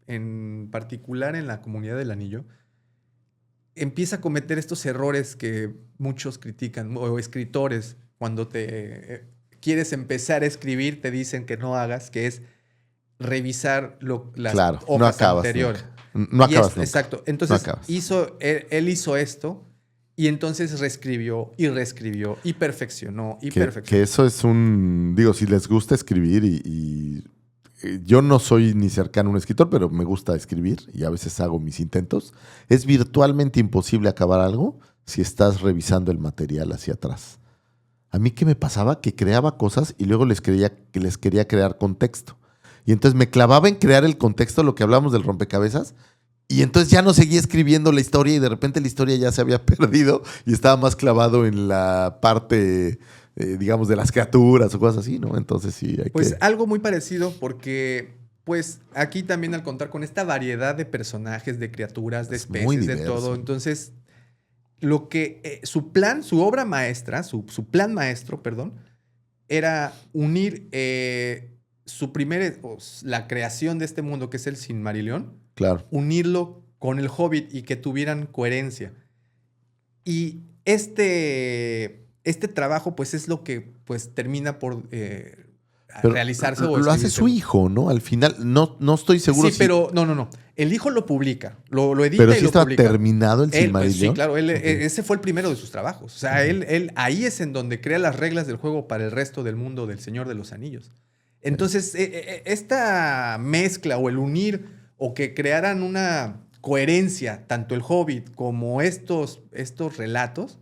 en particular en la Comunidad del Anillo, empieza a cometer estos errores que muchos critican, o escritores, cuando te quieres empezar a escribir, te dicen que no hagas, que es revisar las hojas anteriores. No acabas nunca. Exacto. Entonces, él hizo esto. Y entonces reescribió y reescribió y perfeccionó y perfeccionó. Que eso es digo, si les gusta escribir y yo no soy ni cercano a un escritor, pero me gusta escribir y a veces hago mis intentos. Es virtualmente imposible acabar algo si estás revisando el material hacia atrás. A mí, ¿qué me pasaba? Que creaba cosas y luego les quería crear contexto. Y entonces me clavaba en crear el contexto, lo que hablamos del rompecabezas. Y entonces ya no seguía escribiendo la historia y de repente la historia ya se había perdido y estaba más clavado en la parte, digamos, de las criaturas o cosas así, ¿no? Entonces sí, algo muy parecido porque, pues, aquí también al contar con esta variedad de personajes, de criaturas, de especies, de todo, entonces, su obra maestra, su plan maestro, era unir la creación de este mundo que es el Silmarillion. Claro. Unirlo con el Hobbit y que tuvieran coherencia. Y este trabajo, pues, es lo que pues termina por realizarse. Lo hace su hijo, ¿no? Al final, no estoy seguro. Sí, pero no. El hijo lo publica, lo edita pero y sí lo publica. Pero terminado el Silmarillion. Sí, claro. Ese fue el primero de sus trabajos. O sea, él ahí es en donde crea las reglas del juego para el resto del mundo del Señor de los Anillos. Entonces, esta mezcla o el unir o que crearan una coherencia, tanto el Hobbit como estos relatos,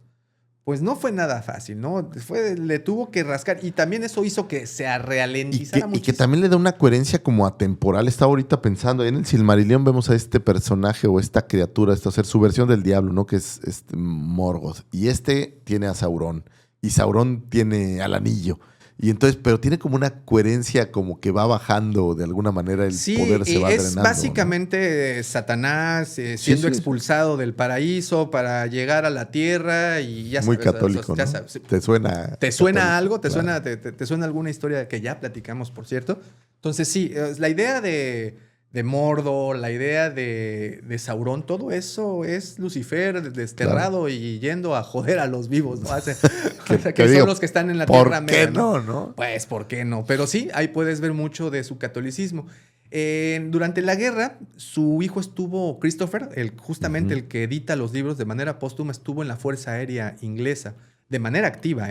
pues no fue nada fácil, ¿no? Le tuvo que rascar y también eso hizo que se ralentizara mucho. Y que también le da una coherencia como atemporal. Estaba ahorita pensando, en el Silmarillion vemos a este personaje o esta criatura, su versión del diablo, ¿no? Que es Morgoth. Y tiene a Sauron. Y Sauron tiene al anillo. Y entonces, pero tiene como una coherencia, como que va bajando de alguna manera, el poder se va drenando. Es básicamente, ¿no? Satanás siendo expulsado del paraíso para llegar a la tierra y ya muy sabes. Católico, ¿no? ¿Te suena? ¿Te suena algo? ¿Te suena alguna historia que ya platicamos, por cierto? Entonces sí, la idea de Mordor, la idea de Sauron, todo eso es Lucifer desterrado y yendo a joder a los vivos, ¿no? que son los que están en la tierra media. ¿Por qué no? Pues, ¿por qué no? Pero sí, ahí puedes ver mucho de su catolicismo. Durante la guerra, su hijo Christopher, justamente el que edita los libros de manera póstuma, estuvo en la Fuerza Aérea Inglesa, de manera activa,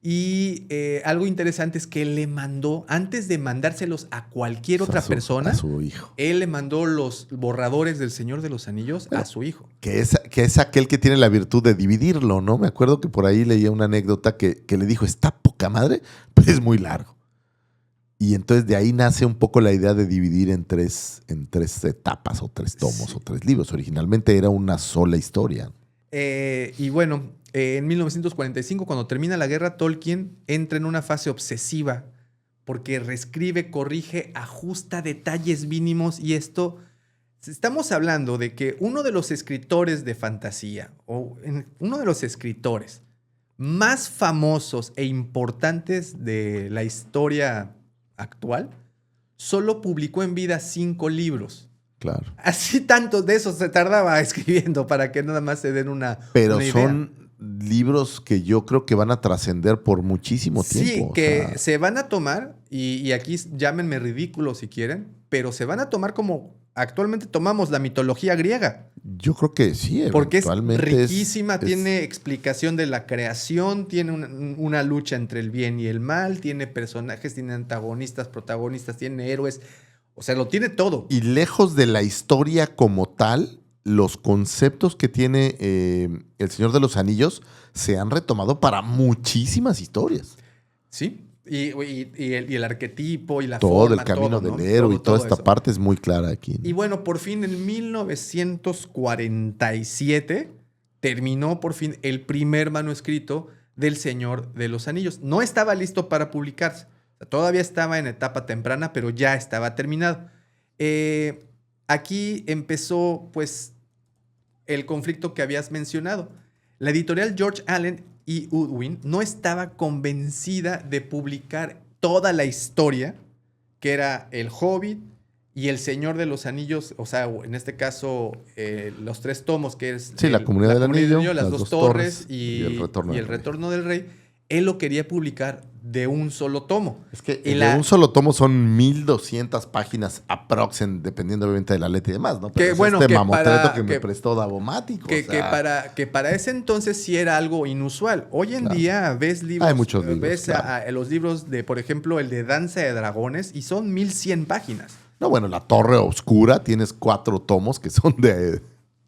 Y algo interesante es que él le mandó, antes de mandárselos a cualquier otra persona, a su hijo. Él le mandó los borradores del Señor de los Anillos a su hijo. Que es aquel que tiene la virtud de dividirlo, ¿no? Me acuerdo que por ahí leía una anécdota que le dijo, está poca madre, pero es muy largo. Y entonces de ahí nace un poco la idea de dividir en tres etapas o 3 tomos o 3 libros. Originalmente era una sola historia. Y bueno, en 1945, cuando termina la guerra, Tolkien entra en una fase obsesiva porque reescribe, corrige, ajusta detalles mínimos y esto... Estamos hablando de que uno de los escritores de fantasía o uno de los escritores más famosos e importantes de la historia actual solo publicó en vida 5 libros. Claro. Así tantos de esos se tardaba escribiendo para que nada más se den una Pero idea. son libros que yo creo que van a trascender por muchísimo tiempo. Sí, que se van a tomar, y aquí llámenme ridículo si quieren, pero se van a tomar como actualmente tomamos la mitología griega. Yo creo que sí, Porque es eventualmente riquísima, tiene explicación de la creación, tiene una lucha entre el bien y el mal, tiene personajes, tiene antagonistas, protagonistas, tiene héroes. O sea, lo tiene todo. Y lejos de la historia como tal, los conceptos que tiene El Señor de los Anillos se han retomado para muchísimas historias. Sí. Y el arquetipo y la todo forma. El camino todo, del ¿no? héroe y toda esta eso. parte es muy clara aquí, ¿no? Y bueno, por fin en 1947 terminó por fin el primer manuscrito del Señor de los Anillos. No estaba listo para publicarse. O sea, todavía estaba en etapa temprana, pero ya estaba terminado. Aquí empezó, pues, el conflicto que habías mencionado. La editorial George Allen y Unwin no estaba convencida de publicar toda la historia, que era El Hobbit y El Señor de los Anillos, o sea, en este caso, los 3 tomos, que es Sí, la Comunidad del Anillo, las 2 torres y El Retorno del Rey. Él lo quería publicar de un solo tomo. Es que de un solo tomo son 1200 páginas aproximadamente, dependiendo obviamente de la letra y demás, ¿no? Pero Que, es bueno, este que mamotreto que me prestó Davomático. Que para ese entonces sí era algo inusual. Hoy en día ves libros. Hay muchos libros, ves claro. los libros de, por ejemplo, el de Danza de Dragones, y son 1100 páginas. No, bueno, La Torre Oscura, tienes 4 tomos que son de...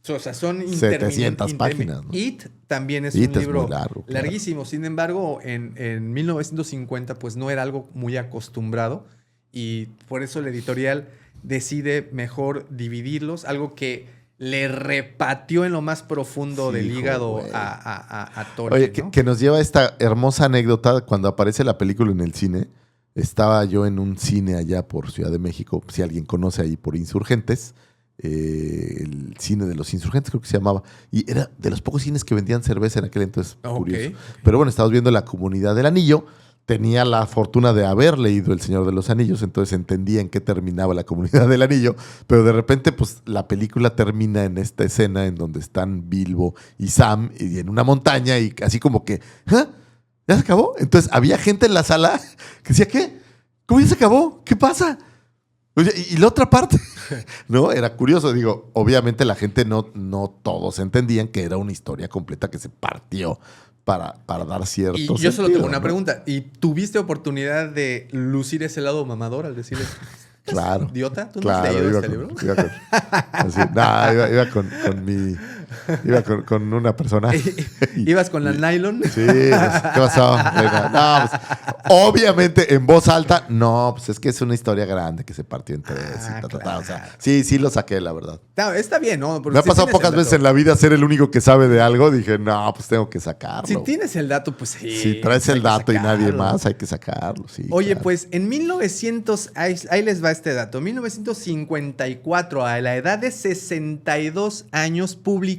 O sea, son 700 páginas, ¿no? It también es It un es libro muy largo, claro. larguísimo. Sin embargo, en 1950 pues no era algo muy acostumbrado, y por eso la editorial decide mejor dividirlos, algo que le repateó en lo más profundo del hígado a Tolkien. Oye, ¿no? que nos lleva a esta hermosa anécdota cuando aparece la película en el cine. Estaba yo en un cine allá por Ciudad de México, si alguien conoce ahí por Insurgentes, el cine de los Insurgentes creo que se llamaba, y era de los pocos cines que vendían cerveza en aquel entonces, curioso. Pero bueno, estábamos viendo La Comunidad del Anillo, tenía la fortuna de haber leído El Señor de los Anillos, entonces entendía en qué terminaba La Comunidad del Anillo, pero de repente pues la película termina en esta escena en donde están Bilbo y Sam y en una montaña y así como que, ¿ah? ¿Ya se acabó? Entonces había gente en la sala que decía, ¿qué? ¿Cómo ya se acabó? ¿Qué pasa? Oye, ¿y la otra parte? ¿No? Era curioso. Digo, obviamente la gente no todos entendían que era una historia completa que se partió para dar cierto Y yo solo tengo sentido, una ¿no? pregunta. ¿Y tuviste oportunidad de lucir ese lado mamador al decirles, Claro. idiota? ¿Tú no Claro, has leído iba este con- libro? iba con- así, no, iba con mi... Iba con una persona. ¿Ibas con la nylon? Sí, pues, ¿qué pasó? Venga, no, pues, obviamente en voz alta, no, pues es que es una historia grande que se partió en 3 y ta, ta, ta. O sea, sí lo saqué, la verdad. No, está bien, ¿no? Porque Me ha si pasado tienes pocas el veces dato- en la vida ser el único que sabe de algo. Dije, no, pues tengo que sacarlo. Si tienes el dato, pues sí. Si traes hay el que dato y nadie sacarlo. más, hay que sacarlo. Sí, Oye, claro. pues en 1900, ahí les va este dato. En 1954, a la edad de 62 años, publicaron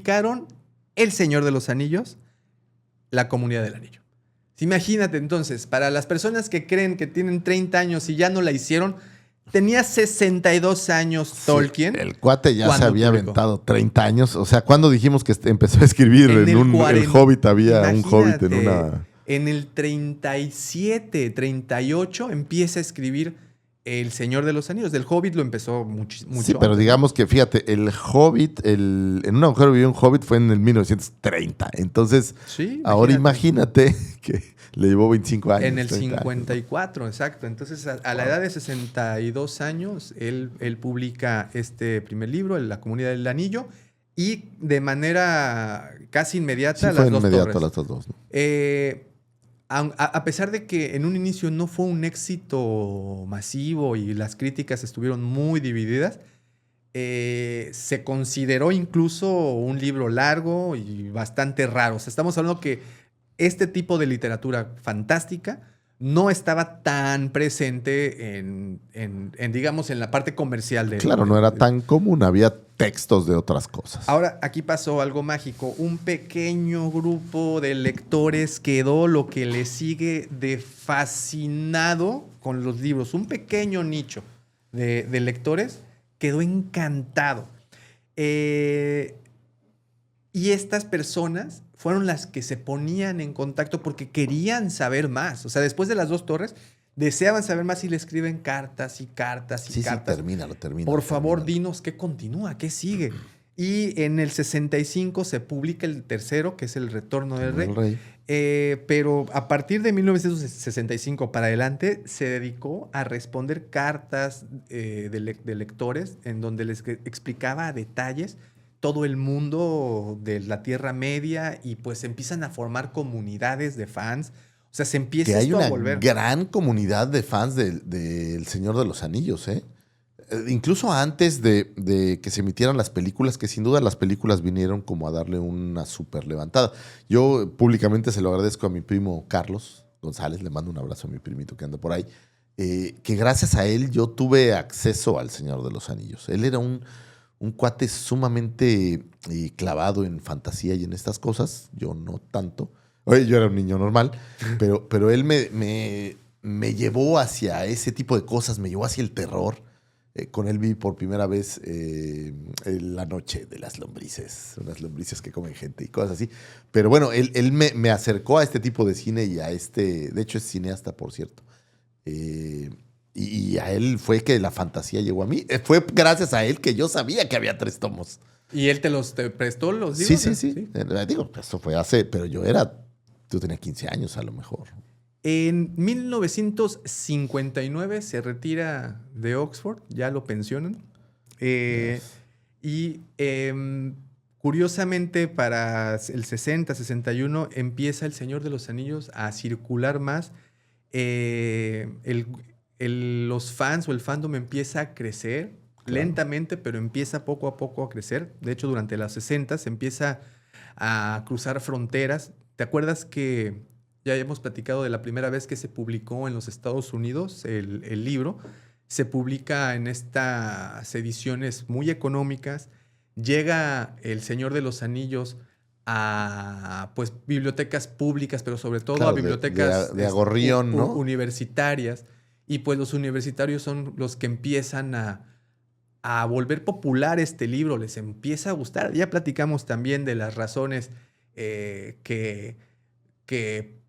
El Señor de los Anillos, La Comunidad del Anillo. Imagínate entonces, para las personas que creen que tienen 30 años y ya no la hicieron, tenía 62 años Tolkien. Sí, el cuate ya se ¿Cuándo había publicó? aventado 30 años. O sea, cuando dijimos que empezó a escribir En el el 40, Hobbit, había un Hobbit en imagínate, una... En el 37, 38 empieza a escribir El Señor de los Anillos. Del Hobbit lo empezó mucho Sí, pero antes. digamos que, fíjate, el Hobbit, en un agujero vivió un Hobbit fue en el 1930. Entonces, Sí, ahora imagínate. imagínate que le llevó 25 años. En el 30 años, 54, exacto. Entonces, a la edad de 62 años, él publica este primer libro, La Comunidad del Anillo, y de manera casi inmediata Sí, las fue dos inmediato torres. las dos, ¿no? A pesar de que en un inicio no fue un éxito masivo y las críticas estuvieron muy divididas, se consideró incluso un libro largo y bastante raro. O sea, estamos hablando que este tipo de literatura fantástica no estaba tan presente digamos, en la parte comercial de... Claro, no era tan común, había textos de otras cosas. Ahora, aquí pasó algo mágico. Un pequeño grupo de lectores quedó lo que le sigue de fascinado con los libros. Un pequeño nicho de lectores quedó encantado. Y estas personas fueron las que se ponían en contacto porque querían saber más. O sea, después de las dos torres, deseaban saber más y le escriben cartas y cartas y Sí, cartas. termínalo. Por favor, dinos qué continúa, qué sigue. Y en el 65 se publica el tercero, que es El Retorno del Rey. Pero a partir de 1965 para adelante se dedicó a responder cartas de lectores en donde les explicaba a detalles todo el mundo de la Tierra Media y pues empiezan a formar comunidades de fans. O sea, se empieza que hay esto una a volver. gran comunidad de fans del Señor de los Anillos, ¿eh? Incluso antes de que se emitieran las películas, que sin duda las películas vinieron como a darle una súper levantada. Yo públicamente se lo agradezco a mi primo Carlos González, le mando un abrazo a mi primito que anda por ahí, que gracias a él yo tuve acceso al Señor de los Anillos. Él era un cuate sumamente clavado en fantasía y en estas cosas, yo no tanto. Oye, yo era un niño normal, pero él me llevó hacia ese tipo de cosas, me llevó hacia el terror. Con él vi por primera vez La Noche de las Lombrices, unas lombrices que comen gente y cosas así. Pero bueno, él me acercó a este tipo de cine y a de hecho es cineasta, por cierto. Y a él fue que la fantasía llegó a mí. Fue gracias a él que yo sabía que había 3 tomos. ¿Y él te prestó los libros? Sí. Digo, eso fue pero tú tenías 15 años a lo mejor. En 1959 se retira de Oxford, ya lo pensionan. Y curiosamente para el 60, 61 empieza El Señor de los Anillos a circular más. Los fans o el fandom empieza a crecer lentamente, pero empieza poco a poco a crecer. De hecho, durante los 60 se empieza a cruzar fronteras. ¿Te acuerdas que ya hemos platicado de la primera vez que se publicó en los Estados Unidos el libro? Se publica en estas ediciones muy económicas. Llega El Señor de los Anillos a pues, bibliotecas públicas, pero sobre todo a bibliotecas de agorrión, ¿no? Universitarias. Y pues los universitarios son los que empiezan a volver popular este libro, les empieza a gustar. Ya platicamos también de las razones que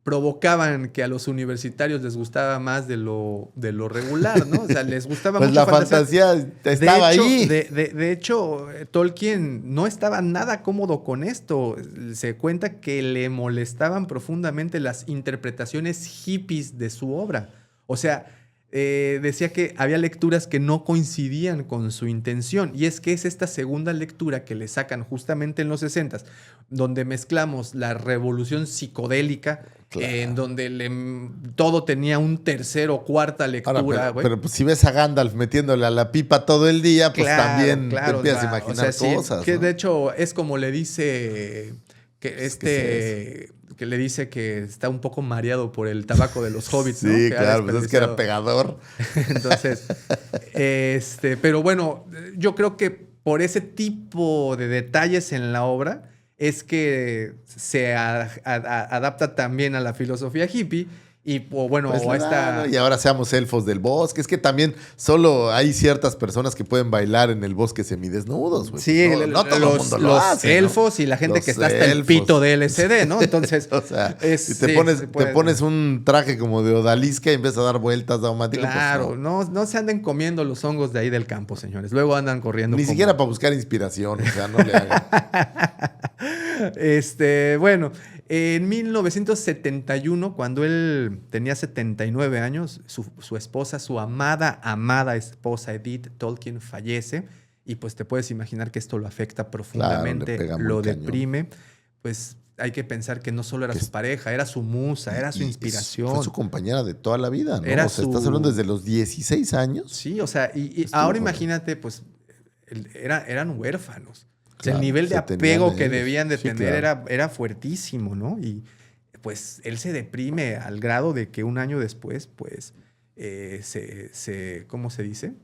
provocaban que a los universitarios les gustaba más de lo regular, ¿no? O sea, les gustaba pues mucho la fantasía estaba ahí. De hecho, Tolkien no estaba nada cómodo con esto. Se cuenta que le molestaban profundamente las interpretaciones hippies de su obra. O sea, decía que había lecturas que no coincidían con su intención. Y es que es esta segunda lectura que le sacan justamente en los 60s, donde mezclamos la revolución psicodélica, en donde todo tenía un tercer o cuarta lectura. Ahora, pero pues, si ves a Gandalf metiéndole a la pipa todo el día, pues también te empiezas a imaginar cosas. Que ¿no? de hecho es como le dice que le dice que está un poco mareado por el tabaco de los hobbits, ¿no? Sí, que claro, pues es que era pegador. Entonces, pero bueno, yo creo que por ese tipo de detalles en la obra es que se adapta también a la filosofía hippie. Y bueno, pues y ahora seamos elfos del bosque. Es que también solo hay ciertas personas que pueden bailar en el bosque semidesnudos, güey. Sí, no todo el mundo lo hace, elfos, ¿no? Y la gente que está hasta el pito de LSD, ¿no? Entonces, o sea, si te pones un traje como de odalisca y empiezas a dar vueltas daumáticas. Claro, pues no se anden comiendo los hongos de ahí del campo, señores. Luego andan corriendo. Ni siquiera para buscar inspiración, o sea, no le hagan. Bueno, en 1971, cuando él tenía 79 años, su esposa, su amada esposa Edith Tolkien fallece. Y pues te puedes imaginar que esto lo afecta profundamente, claro, lo deprime. Pues hay que pensar que no solo era su pareja, era su musa, era su inspiración. Fue su compañera de toda la vida, ¿no? Estás hablando desde los 16 años. Sí, o sea, y ahora imagínate, pues, eran huérfanos. O sea, el nivel de apego que debían de tener era fuertísimo, ¿no? Y pues él se deprime al grado de que un año después, pues, ¿cómo se dice?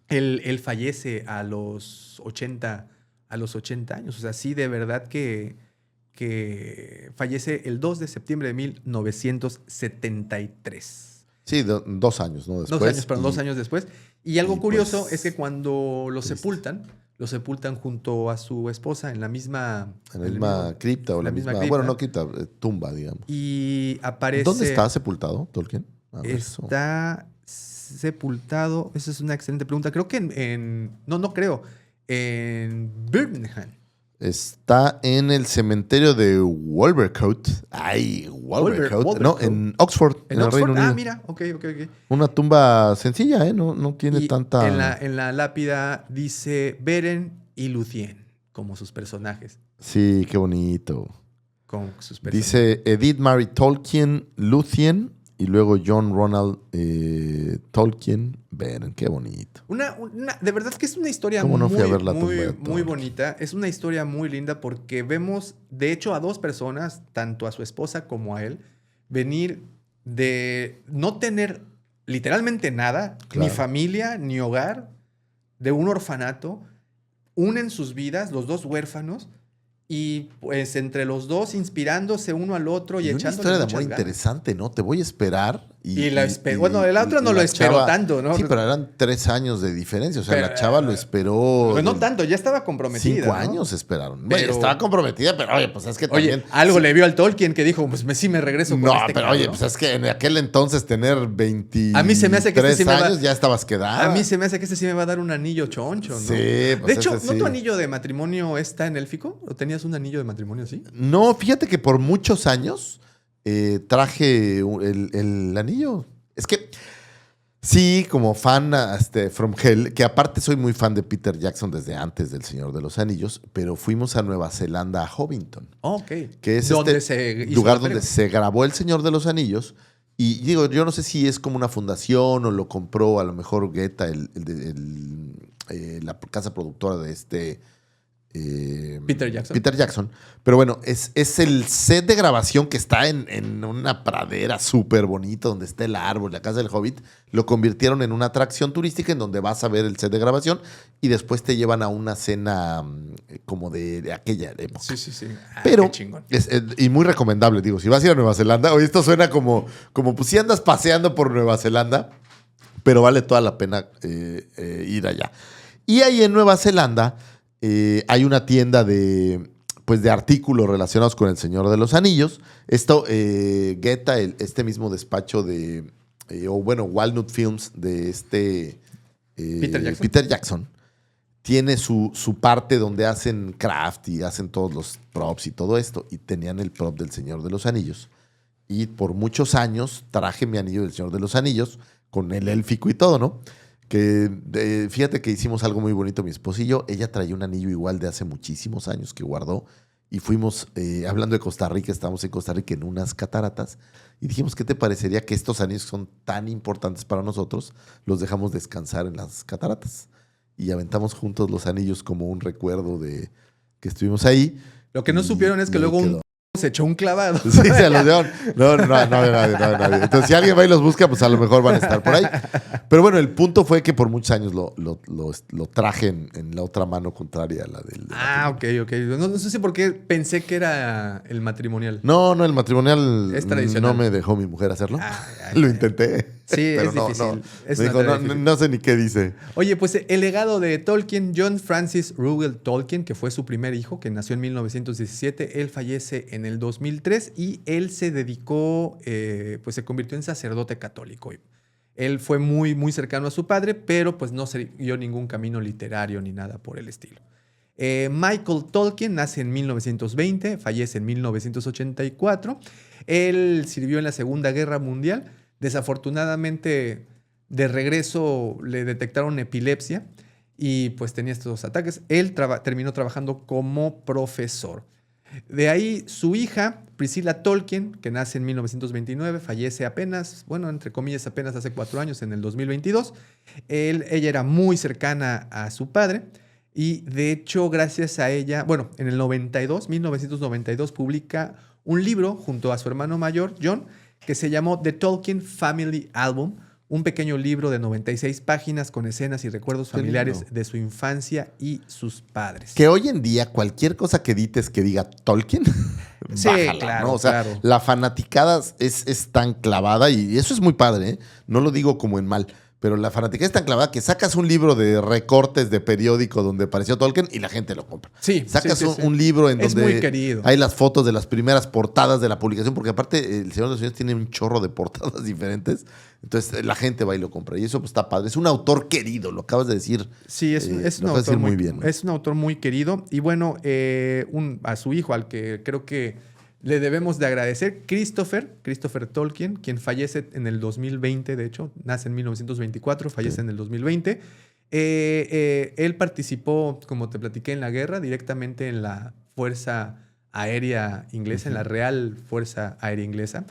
Él fallece a los 80 años. O sea, sí, de verdad que fallece el 2 de septiembre de 1973. Sí, 2 años, ¿no? Después. 2 años después. Y algo curioso es que cuando lo sepultan lo sepultan junto a su esposa en la misma... En la misma cripta o la misma cripta. bueno, no cripta, tumba, digamos. Y aparece... ¿Dónde está sepultado Tolkien? Está sepultado, esa es una excelente pregunta. Creo que no creo, en Birmingham. Está en el cementerio de Wolvercote. Ay, Wolvercote. No, en Oxford, en el Reino Unido. Ah, mira, ok. Una tumba sencilla, ¿eh? No tiene Y tanta... En la lápida dice Beren y Lucien como sus personajes. Sí, qué bonito. Con sus personajes. Dice Edith Mary Tolkien, Lucien, y luego John Ronald Tolkien, Beren. Qué bonito. De verdad que es una historia ¿Cómo no muy, fui a ver la tumba muy, de muy Tolkien? bonita. Es una historia muy linda porque vemos, de hecho, a dos personas, tanto a su esposa como a él, venir de no tener literalmente nada, Claro. ni familia, ni hogar, de un orfanato, unen sus vidas, los dos huérfanos, y pues entre los dos inspirándose uno al otro y Y una echándole historia de muchas amor ganas. interesante, ¿no? Te voy a esperar. Bueno, la otra no lo esperó tanto, ¿no? Sí, pero eran 3 años de diferencia. O sea, Pero, la chava lo esperó. Pues no tanto, ya estaba comprometida. 5 ¿no? años esperaron. Pero- Bueno, estaba comprometida, pero oye, pues es que Oye, también... algo le vio al Tolkien que dijo, pues sí me regreso con No, este pero cabrón. oye, pues es que en aquel entonces tener 23 A mí se me hace que este sí me va- años ya estabas quedada. A mí se me hace que este sí me va a dar un anillo choncho, ¿no? Sí, pues De hecho, ese ¿no sí. tu anillo de matrimonio está en élfico? ¿O tenías un anillo de matrimonio así? No, fíjate que por muchos años traje el anillo. Es que sí, como fan from Hell, que aparte soy muy fan de Peter Jackson desde antes del Señor de los Anillos, pero fuimos a Nueva Zelanda, a Hobbiton, Ok. que es ¿Dónde este se hizo lugar la feria? donde se grabó El Señor de los Anillos. Y digo, yo no sé si es como una fundación o lo compró a lo mejor Guetta, la casa productora de Peter Jackson. Peter Jackson. Pero bueno, es el set de grabación que está en una pradera súper bonita donde está el árbol, la casa del Hobbit. Lo convirtieron en una atracción turística en donde vas a ver el set de grabación y después te llevan a una cena como de aquella época. Sí. Ah, Pero, qué chingón. y muy recomendable, digo, si vas a ir a Nueva Zelanda, oye, esto suena como pues si andas paseando por Nueva Zelanda, pero vale toda la pena ir allá. Y ahí en Nueva Zelanda hay una tienda de artículos relacionados con El Señor de los Anillos. Esto, Guetta, este mismo despacho Walnut Films de Peter Jackson, tiene su parte donde hacen craft y hacen todos los props y todo esto. Y tenían el prop del Señor de los Anillos. Y por muchos años traje mi anillo del Señor de los Anillos con el élfico y todo, ¿no? Que fíjate que hicimos algo muy bonito mi esposo y yo. Ella traía un anillo igual de hace muchísimos años que guardó. Y fuimos, hablando de Costa Rica, estábamos en Costa Rica en unas cataratas. Y dijimos, ¿qué te parecería que estos anillos son tan importantes para nosotros? Los dejamos descansar en las cataratas. Y aventamos juntos los anillos como un recuerdo de que estuvimos ahí. Lo que no supieron es que y ahí luego un quedó. se echó un clavado. Sí, se los dieron. No había nadie. Entonces, si alguien va y los busca, pues a lo mejor van a estar por ahí. Pero bueno, el punto fue que por muchos años lo traje en la otra mano contraria a la del... Ok. No sé por qué pensé que era el matrimonial. No, el matrimonial Es tradicional. no me dejó mi mujer hacerlo. Ay, Lo intenté. Sí, pero es difícil. Es Me una dijo, tarea difícil. no sé ni qué dice. Oye, pues el legado de Tolkien, John Francis Russell Tolkien, que fue su primer hijo, que nació en 1917, él fallece en el 2003 y él se dedicó, pues se convirtió en sacerdote católico. Él fue muy, muy cercano a su padre, pero pues no siguió ningún camino literario ni nada por el estilo. Michael Tolkien nace en 1920, fallece en 1984. Él sirvió en la Segunda Guerra Mundial. Desafortunadamente, de regreso le detectaron epilepsia y pues tenía estos ataques. Él terminó trabajando como profesor. De ahí su hija, Priscilla Tolkien, que nace en 1929, fallece apenas, bueno, entre comillas, apenas hace 4 años, en el 2022. Ella era muy cercana a su padre y de hecho, gracias a ella, bueno, en el 1992, publica un libro junto a su hermano mayor, John, que se llamó The Tolkien Family Album, un pequeño libro de 96 páginas con escenas y recuerdos familiares de su infancia y sus padres. Que hoy en día cualquier cosa que edites que diga Tolkien, Sí, bájala, claro, ¿no? O sea, la fanaticada es tan clavada y eso es muy padre, ¿eh? No lo digo como en mal, Pero la fanática es tan clavada que sacas un libro de recortes de periódico donde apareció Tolkien y la gente lo compra. Sí, Sacas sí, sí, sí. un libro en Es donde muy querido. hay las fotos de las primeras portadas de la publicación, porque aparte El Señor de los Anillos tiene un chorro de portadas diferentes. Entonces la gente va y lo compra. Y eso pues, está padre. Es un autor querido, lo acabas de decir. Sí, es lo un acabas de autor decir muy bien, ¿no? Es un autor muy querido. Y bueno, a su hijo, al que creo que le debemos de agradecer, Christopher Tolkien, quien fallece en el 2020, de hecho, nace en 1924, fallece Sí. en el 2020. Él participó, como te platiqué, en la guerra, directamente en la Fuerza Aérea Inglesa, en la Real Fuerza Aérea Inglesa.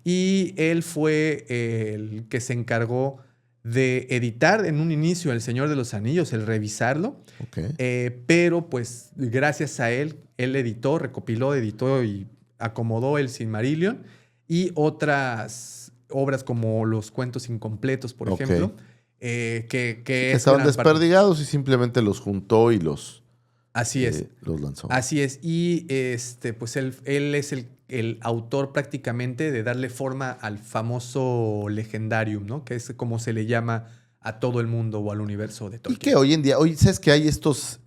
Y él fue el que se encargó de editar en un inicio El Señor de los Anillos, el revisarlo. Ok. Pero pues gracias a él editó, recopiló, editó y acomodó el Silmarillion y otras obras como los cuentos incompletos, por Ok. ejemplo, Que es estaban gran parte. desperdigados y simplemente los juntó y Así es. los lanzó. Así es. Y pues él es el autor prácticamente de darle forma al famoso Legendarium, ¿no? Que es como se le llama a todo el mundo o al universo de Y Tolkien. que hoy en día, hoy sabes que hay estos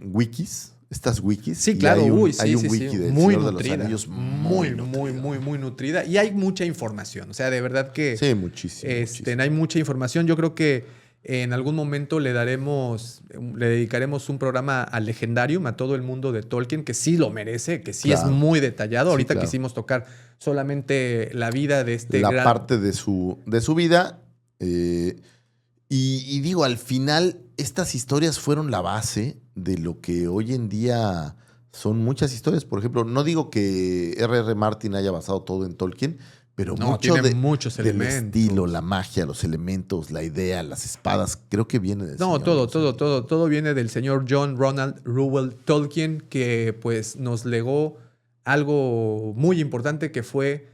wikis, estas wikis. Sí, y claro, hay un, uy, hay sí, un sí, wiki sí. del Muy Señor de los nutrida. Anillos Muy nutrido. nutrida. Y hay mucha información. O sea, de verdad que Sí, muchísimo. muchísimo. hay mucha información. Yo creo que en algún momento le dedicaremos un programa al Legendarium, a todo el mundo de Tolkien, que sí lo merece, que sí es Claro. muy detallado. Sí, Ahorita claro. quisimos tocar solamente la vida de este La gran... parte de su vida. Y digo, al final, estas historias fueron la base de lo que hoy en día son muchas historias. Por ejemplo, no digo que R.R. Martin haya basado todo en Tolkien, pero No, mucho tiene muchos del elementos. estilo, la magia, los elementos, la idea, las espadas, creo que viene de No, todo viene del señor John Ronald Reuel Tolkien, que pues nos legó algo muy importante que fue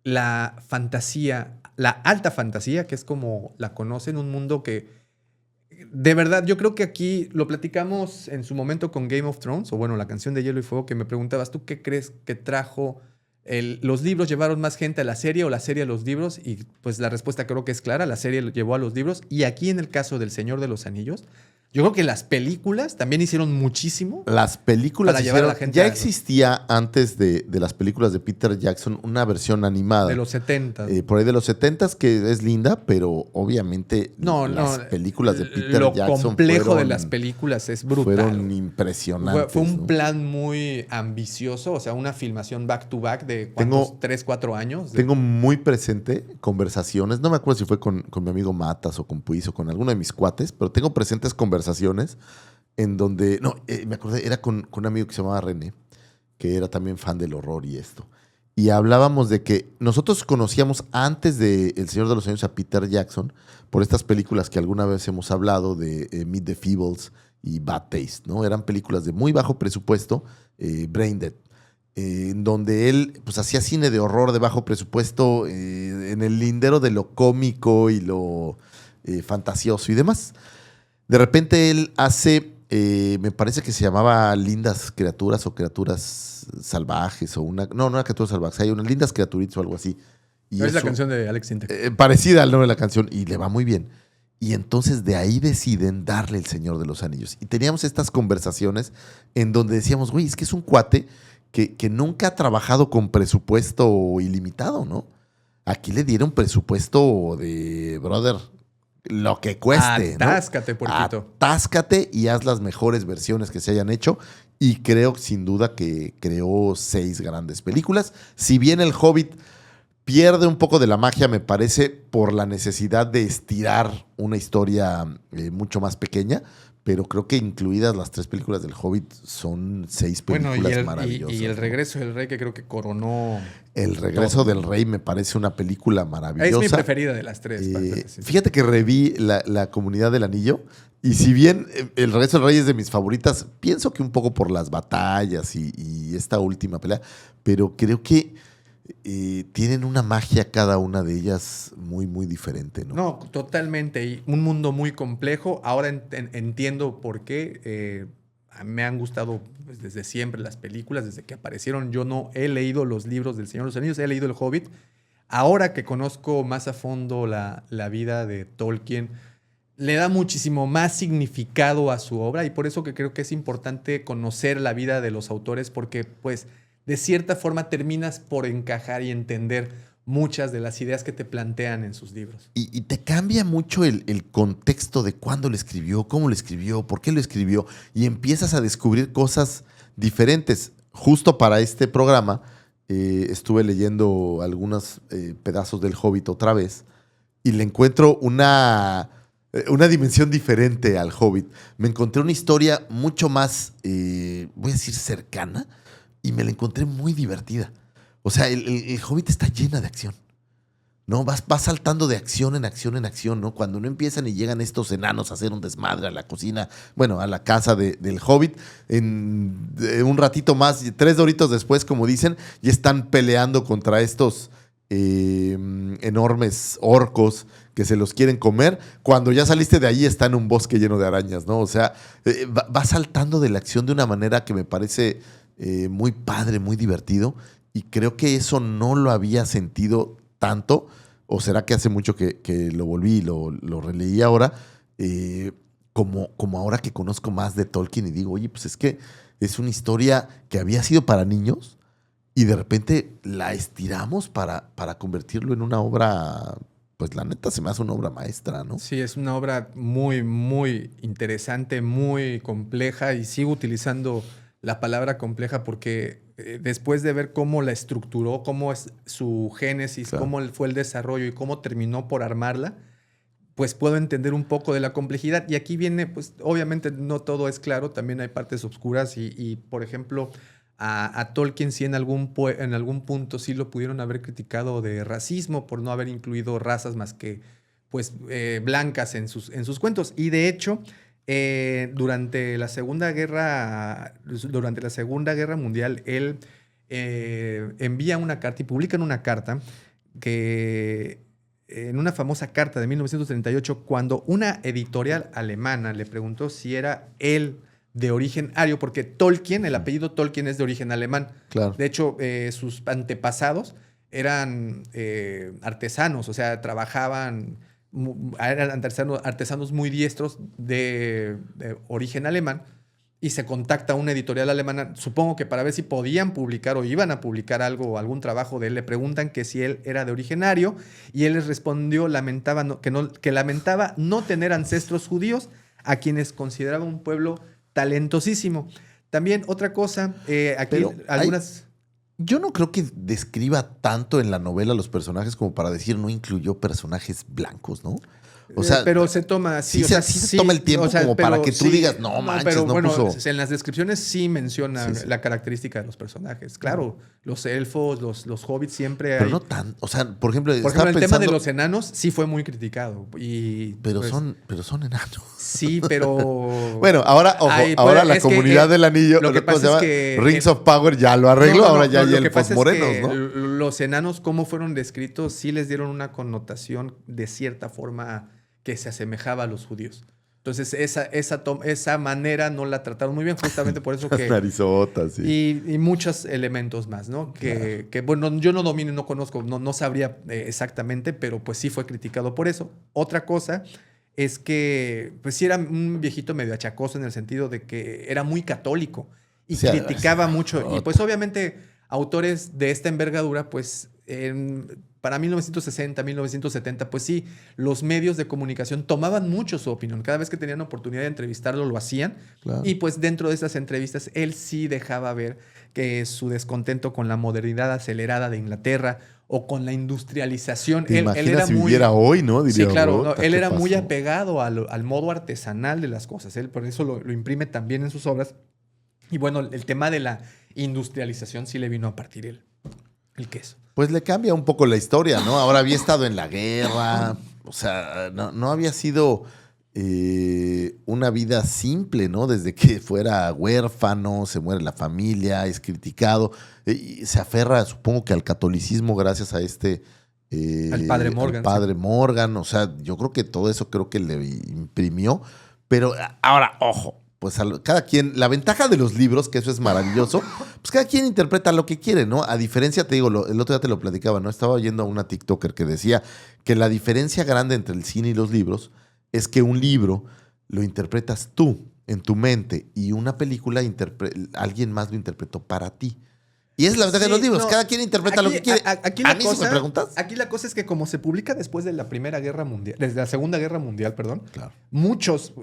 la fantasía, la alta fantasía, que es como la conocen, un mundo que de verdad, yo creo que aquí lo platicamos en su momento con Game of Thrones, o bueno, la canción de Hielo y Fuego, que me preguntabas, ¿tú qué crees que trajo? ¿Los libros llevaron más gente a la serie o la serie a los libros? Y pues la respuesta creo que es clara, la serie lo llevó a los libros. Y aquí en el caso del Señor de los Anillos, yo creo que las películas también hicieron muchísimo. Las películas Para llevar a la hicieron- gente ya a- existía antes de las películas de Peter Jackson una versión animada. De los 70. Por ahí de los 70s, que es linda, pero obviamente las películas de Peter lo Jackson complejo de fueron- las películas es brutal. fueron impresionantes. Fue un ¿no? plan muy ambicioso, o sea, una filmación back to back de Tengo- ¿cuántos? 3, 4 años. Tengo muy presente conversaciones, no me acuerdo si fue con mi amigo Matas o con Puis o con alguno de mis cuates, pero tengo presentes conversaciones en donde, no, me acordé, era con un amigo que se llamaba René, que era también fan del horror y esto. Y hablábamos de que nosotros conocíamos antes de El Señor de los Anillos a Peter Jackson por estas películas que alguna vez hemos hablado de Meet the Feebles y Bad Taste, ¿no? Eran películas de muy bajo presupuesto, Brain Dead, en donde él pues hacía cine de horror de bajo presupuesto en el lindero de lo cómico y lo fantasioso y demás. De repente él hace, me parece que se llamaba Lindas Criaturas o Criaturas Salvajes o una... No, no era Criaturas Salvajes, hay unas Lindas Criaturitas o algo así. Y Es la eso- canción de Alex Sintek. parecida al nombre de la canción y le va muy bien. Y entonces de ahí deciden darle El Señor de los Anillos. Y teníamos estas conversaciones en donde decíamos, güey, es que es un cuate que nunca ha trabajado con presupuesto ilimitado, ¿no? Aquí le dieron presupuesto de, brother, lo que cueste, ¿no? Atáscate, puerquito. Atáscate y haz las mejores versiones que se hayan hecho. Y creo, sin duda, que creó 6 grandes películas. Si bien El Hobbit pierde un poco de la magia, me parece, por la necesidad de estirar una historia mucho más pequeña. Pero creo que incluidas las 3 películas del Hobbit son 6 Bueno, películas maravillosas. y El ¿no? Regreso del Rey, que creo que coronó. El Regreso del Rey me parece una película maravillosa. Es mi preferida de las 3. Fíjate que reví la Comunidad del Anillo y si bien El Regreso del Rey es de mis favoritas, pienso que un poco por las batallas y esta última pelea, pero creo que tienen una magia cada una de ellas muy, muy diferente, ¿no? No, totalmente. Y un mundo muy complejo. Ahora entiendo por qué. Me han gustado pues, desde siempre las películas, desde que aparecieron. Yo no he leído los libros del Señor de los Anillos, he leído El Hobbit. ahora que conozco más a fondo la vida de Tolkien, le da muchísimo más significado a su obra y por eso que creo que es importante conocer la vida de los autores porque pues de cierta forma terminas por encajar y entender muchas de las ideas que te plantean en sus libros. Y te cambia mucho el contexto de cuándo lo escribió, cómo lo escribió, por qué lo escribió, y empiezas a descubrir cosas diferentes. Justo para este programa estuve leyendo algunos pedazos del Hobbit otra vez y le encuentro una dimensión diferente al Hobbit. Me encontré una historia mucho más, voy a decir, cercana, y me la encontré muy divertida. O sea, el Hobbit está llena de acción, ¿no? Vas saltando de acción en acción en acción, ¿no? Cuando no empiezan y llegan estos enanos a hacer un desmadre a la cocina, bueno, a la casa del Hobbit, en un ratito más, 3 doritos después, como dicen, ya están peleando contra estos enormes orcos que se los quieren comer. Cuando ya saliste de ahí está en un bosque lleno de arañas, ¿no? O sea, va saltando de la acción de una manera que me parece muy padre, muy divertido. Y creo que eso no lo había sentido tanto, o será que hace mucho que lo volví y lo releí ahora, como ahora que conozco más de Tolkien y digo, oye, pues es que es una historia que había sido para niños y de repente la estiramos para convertirlo en una obra, pues la neta se me hace una obra maestra, ¿no? Sí, es una obra muy, muy interesante, muy compleja y sigo utilizando la palabra compleja porque después de ver cómo la estructuró, cómo es su génesis, Claro. cómo fue el desarrollo y cómo terminó por armarla, pues puedo entender un poco de la complejidad. Y aquí viene, pues obviamente no todo es claro, también hay partes oscuras y por ejemplo, a Tolkien sí en algún punto sí lo pudieron haber criticado de racismo por no haber incluido razas más que pues blancas en sus cuentos. Y de hecho, durante la Segunda Guerra Mundial, él envía una carta y publica en una carta que en una famosa carta de 1938, cuando una editorial alemana le preguntó si era él de origen ario, porque Tolkien, el apellido Tolkien es de origen alemán. Claro. De hecho, sus antepasados eran artesanos, o sea, eran artesanos muy diestros de origen alemán, y se contacta a una editorial alemana, supongo que para ver si podían publicar o iban a publicar algo, algún trabajo de él. Le preguntan que si él era de origen ario y él les respondió que lamentaba no tener ancestros judíos, a quienes consideraba un pueblo talentosísimo. También otra cosa, aquí Pero algunas... Yo no creo que describa tanto en la novela los personajes como para decir no incluyó personajes blancos, ¿no? O sea, pero se toma sí, se toma el tiempo como para que tú digas, no manches, pero no bueno, puso. en las descripciones sí menciona Sí. la característica de los personajes. Claro, los elfos, los hobbits siempre hay. Pero no tan, o sea, por ejemplo, Por estaba ejemplo, el tema de pensando, los enanos sí fue muy criticado. pero pues, son enanos. sí, pero Bueno, ahora, ojo, Ay, ahora pues, la es que, comunidad del anillo, lo que ¿cómo se pasa es llama? que Rings of Power ya lo arregló, ahora ya hay lo que elfos pasa es morenos, que ¿no? los enanos, cómo fueron descritos, sí les dieron una connotación de cierta forma que se asemejaba a los judíos. Entonces, esa manera no la trataron muy bien, justamente por eso Las que... narizotas, sí. Y muchos elementos más, ¿no? Que, bueno, yo no domino, no conozco, no sabría exactamente, pero pues sí fue criticado por eso. Otra cosa es que, pues sí era un viejito medio achacoso en el sentido de que era muy católico y Sí, criticaba mucho. Y pues obviamente autores de esta envergadura, pues para 1960, 1970, pues sí, los medios de comunicación tomaban mucho su opinión. Cada vez que tenían oportunidad de entrevistarlo, lo hacían. Claro. Y pues dentro de esas entrevistas, él sí dejaba ver que su descontento con la modernidad acelerada de Inglaterra o con la industrialización. ¿Te él imaginas era si muy... viviera hoy, no? Sí, Diría, claro. "Rota, Él ¿qué era muy pasó?". apegado al modo artesanal de las cosas. Él por eso lo imprime también en sus obras. Y bueno, el tema de la industrialización sí le vino a partir el queso. Pues le cambia un poco la historia, ¿no? Ahora había estado en la guerra, o sea, no había sido una vida simple, ¿no? Desde que fuera huérfano, se muere la familia, es criticado, y se aferra, supongo que al catolicismo gracias a Al padre Morgan. Al padre Morgan, o sea, yo creo que todo eso creo que le imprimió, pero ahora, ojo. Pues cada quien, la ventaja de los libros, que eso es maravilloso, pues cada quien interpreta lo que quiere, ¿no? A diferencia, te digo, el otro día te lo platicaba, ¿no? Estaba oyendo a una TikToker que decía que la diferencia grande entre el cine y los libros es que un libro lo interpretas tú en tu mente y una película alguien más lo interpretó para ti. Y esa es la ventaja de los libros. Cada quien interpreta lo que quiere. A mí, si me preguntas. Aquí la cosa es que como se publica después de la Primera Guerra Mundial, desde la Segunda Guerra Mundial, perdón, Claro. muchos,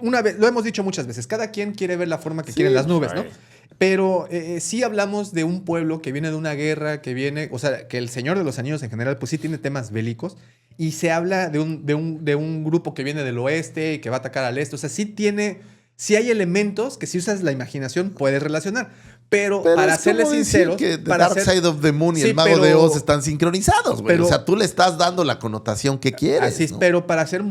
una vez, lo hemos dicho muchas veces, cada quien quiere ver la forma que quieren las nubes, ¿no? Pero sí hablamos de un pueblo que viene de una guerra, que viene, o sea, que el Señor de los Anillos en general, pues sí tiene temas bélicos. Y se habla de un grupo que viene del oeste y que va a atacar al este. O sea, sí hay elementos que si usas la imaginación puedes relacionar. Pero para serles sinceros, que The Dark Side of the Moon y el Mago de Oz están sincronizados, güey. O sea, tú le estás dando la connotación que quieres. Así es, ¿no? Pero para ser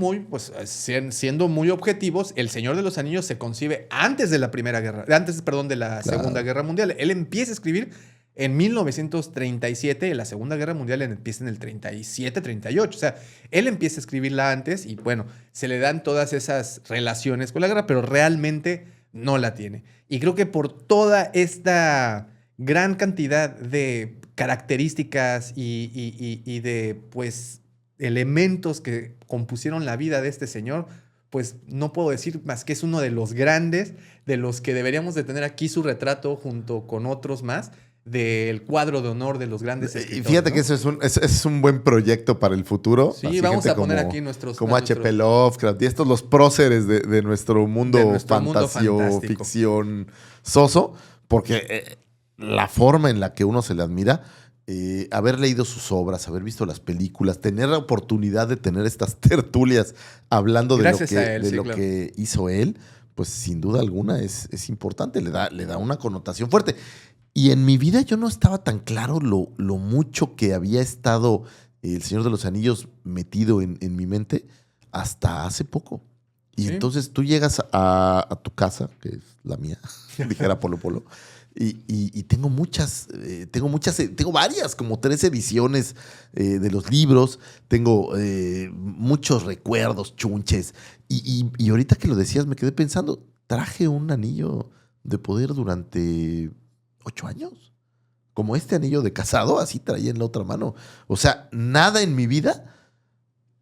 siendo muy objetivos, El Señor de los Anillos se concibe antes de la de la Segunda Guerra Mundial. Él empieza a escribir en 1937, la Segunda Guerra Mundial empieza en el 37, 38. O sea, él empieza a escribirla antes y bueno, se le dan todas esas relaciones con la guerra, pero realmente no la tiene. Y creo que por toda esta gran cantidad de características y de, pues, elementos que compusieron la vida de este señor, pues no puedo decir más que es uno de los grandes, de los que deberíamos de tener aquí su retrato junto con otros más, del cuadro de honor de los grandes escritores. Y fíjate, ¿no?, que eso es un buen proyecto para el futuro. Sí, vamos a poner aquí nuestros... Como H.P. Lovecraft y estos los próceres de nuestro mundo fantasio, ficción soso, porque la forma en la que uno se le admira, haber leído sus obras, haber visto las películas, tener la oportunidad de tener estas tertulias hablando de lo que hizo él, pues sin duda alguna es importante, le da una connotación fuerte. Y en mi vida yo no estaba tan claro lo mucho que había estado El Señor de los Anillos metido en mi mente hasta hace poco. Y entonces tú llegas a tu casa, que es la mía, dijera Polo Polo, y tengo tengo varias, como 3 ediciones de los libros, tengo muchos recuerdos, chunches. Y ahorita que lo decías me quedé pensando, traje un anillo de poder durante 8 años. Como este anillo de casado, así traía en la otra mano. O sea, nada en mi vida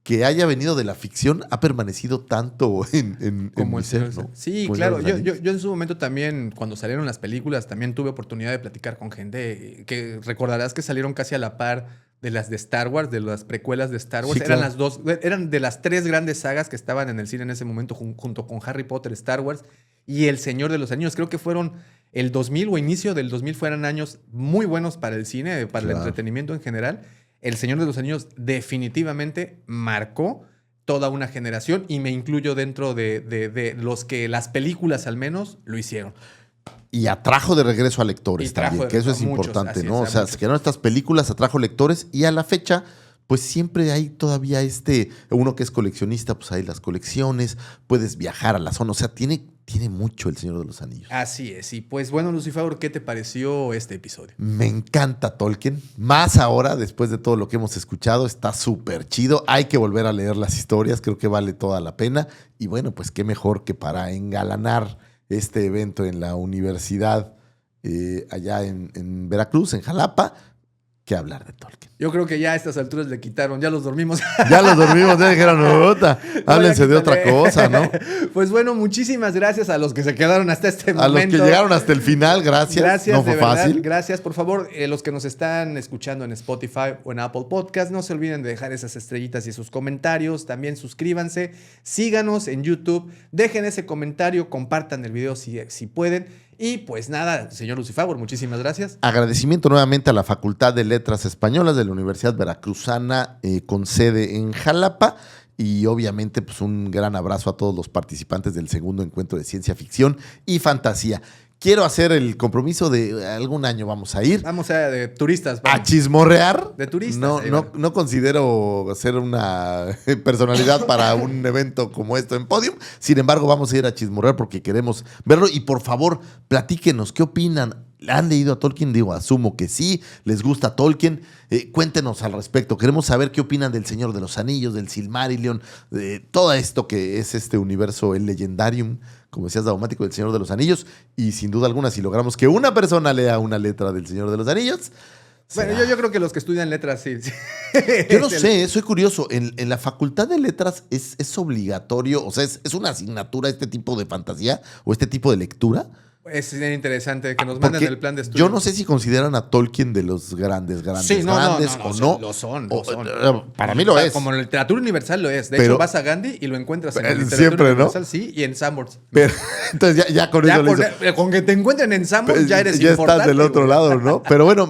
que haya venido de la ficción ha permanecido tanto en como mi ser, ¿no? Sí, como claro. Yo en su momento también, cuando salieron las películas, también tuve oportunidad de platicar con gente que recordarás que salieron casi a la par de las de Star Wars, de las precuelas de Star Wars. Sí, eran las dos, eran de las 3 grandes sagas que estaban en el cine en ese momento, junto con Harry Potter, Star Wars y El Señor de los Anillos. Creo que fueron el 2000 o inicio del 2000 fueron años muy buenos para el cine, para el entretenimiento en general. El Señor de los Anillos definitivamente marcó toda una generación y me incluyo dentro de los que las películas al menos lo hicieron. Y atrajo de regreso a lectores también, que eso es importante, ¿no? O sea, se quedaron estas películas, atrajo lectores y a la fecha, pues siempre hay todavía uno que es coleccionista, pues hay las colecciones, puedes viajar a la zona, o sea, tiene mucho El Señor de los Anillos. Así es. Y pues bueno, Lucifer, ¿qué te pareció este episodio? Me encanta Tolkien. Más ahora, después de todo lo que hemos escuchado, está súper chido. Hay que volver a leer las historias, creo que vale toda la pena. Y bueno, pues qué mejor que para engalanar este evento en la universidad allá en Veracruz, en Jalapa, que hablar de Tolkien. Yo creo que ya a estas alturas le quitaron, ya los dormimos. Ya dijeron, háblense de otra cosa, ¿no? Pues bueno, muchísimas gracias a los que se quedaron hasta este momento. A los que llegaron hasta el final, gracias. Gracias, no fue fácil. Gracias, por favor, los que nos están escuchando en Spotify o en Apple Podcast, no se olviden de dejar esas estrellitas y sus comentarios. También suscríbanse, síganos en YouTube, dejen ese comentario, compartan el video si pueden. Y pues nada, señor Lucifer, muchísimas gracias. Agradecimiento nuevamente a la Facultad de Letras Españolas de la Universidad Veracruzana con sede en Jalapa. Y obviamente pues un gran abrazo a todos los participantes del segundo encuentro de ciencia ficción y fantasía. Quiero hacer el compromiso de algún año vamos a ir. Vamos a de turistas. Vamos. A chismorrear. De turistas. No considero ser una personalidad para un evento como esto en Podium. Sin embargo, vamos a ir a chismorrear porque queremos verlo. Y por favor, platíquenos, ¿qué opinan? ¿Han leído a Tolkien? Digo, asumo que sí. ¿Les gusta Tolkien? Cuéntenos al respecto. Queremos saber qué opinan del Señor de los Anillos, del Silmarillion, de todo esto que es este universo, el Legendarium, como decías, Daumático, del Señor de los Anillos. Y sin duda alguna, si logramos que una persona lea una letra del Señor de los Anillos... Bueno, yo creo que los que estudian letras sí. Yo no sé, soy curioso. En la Facultad de Letras es obligatorio, o sea, es una asignatura este tipo de fantasía o este tipo de lectura. Es interesante que nos manden Porque el plan de estudio. yo no sé si consideran a Tolkien de los grandes Sí, no, o no. Lo son. Para mí lo es. Como en la literatura universal lo es. De Pero- hecho, vas a Gandhi y lo encuentras en la literatura siempre, ¿no? universal, sí, y en Sanborns. Pero, entonces ya con Ya eso le hizo. con que te encuentren en Sanborns ya eres importante. estás del otro güey. lado, ¿no? Pero bueno,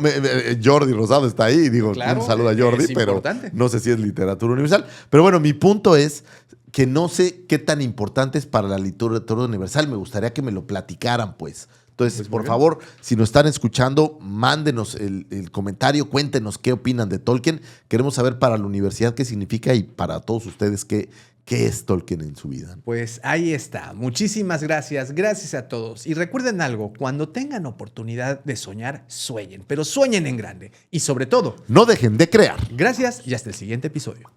Jordi Rosado está ahí. Digo, Claro, un saludo a Jordi, es pero importante. no sé si es literatura universal. Pero bueno, mi punto es que no sé qué tan importante es para la literatura universal. Me gustaría que me lo platicaran, pues. Entonces, Pues muy por bien. favor, si nos están escuchando, mándenos el comentario, cuéntenos qué opinan de Tolkien. Queremos saber para la universidad qué significa y para todos ustedes qué es Tolkien en su vida. Pues ahí está. Muchísimas gracias. Gracias a todos. Y recuerden algo, cuando tengan oportunidad de soñar, sueñen, pero sueñen en grande. Y sobre todo, No dejen de crear. gracias y hasta el siguiente episodio.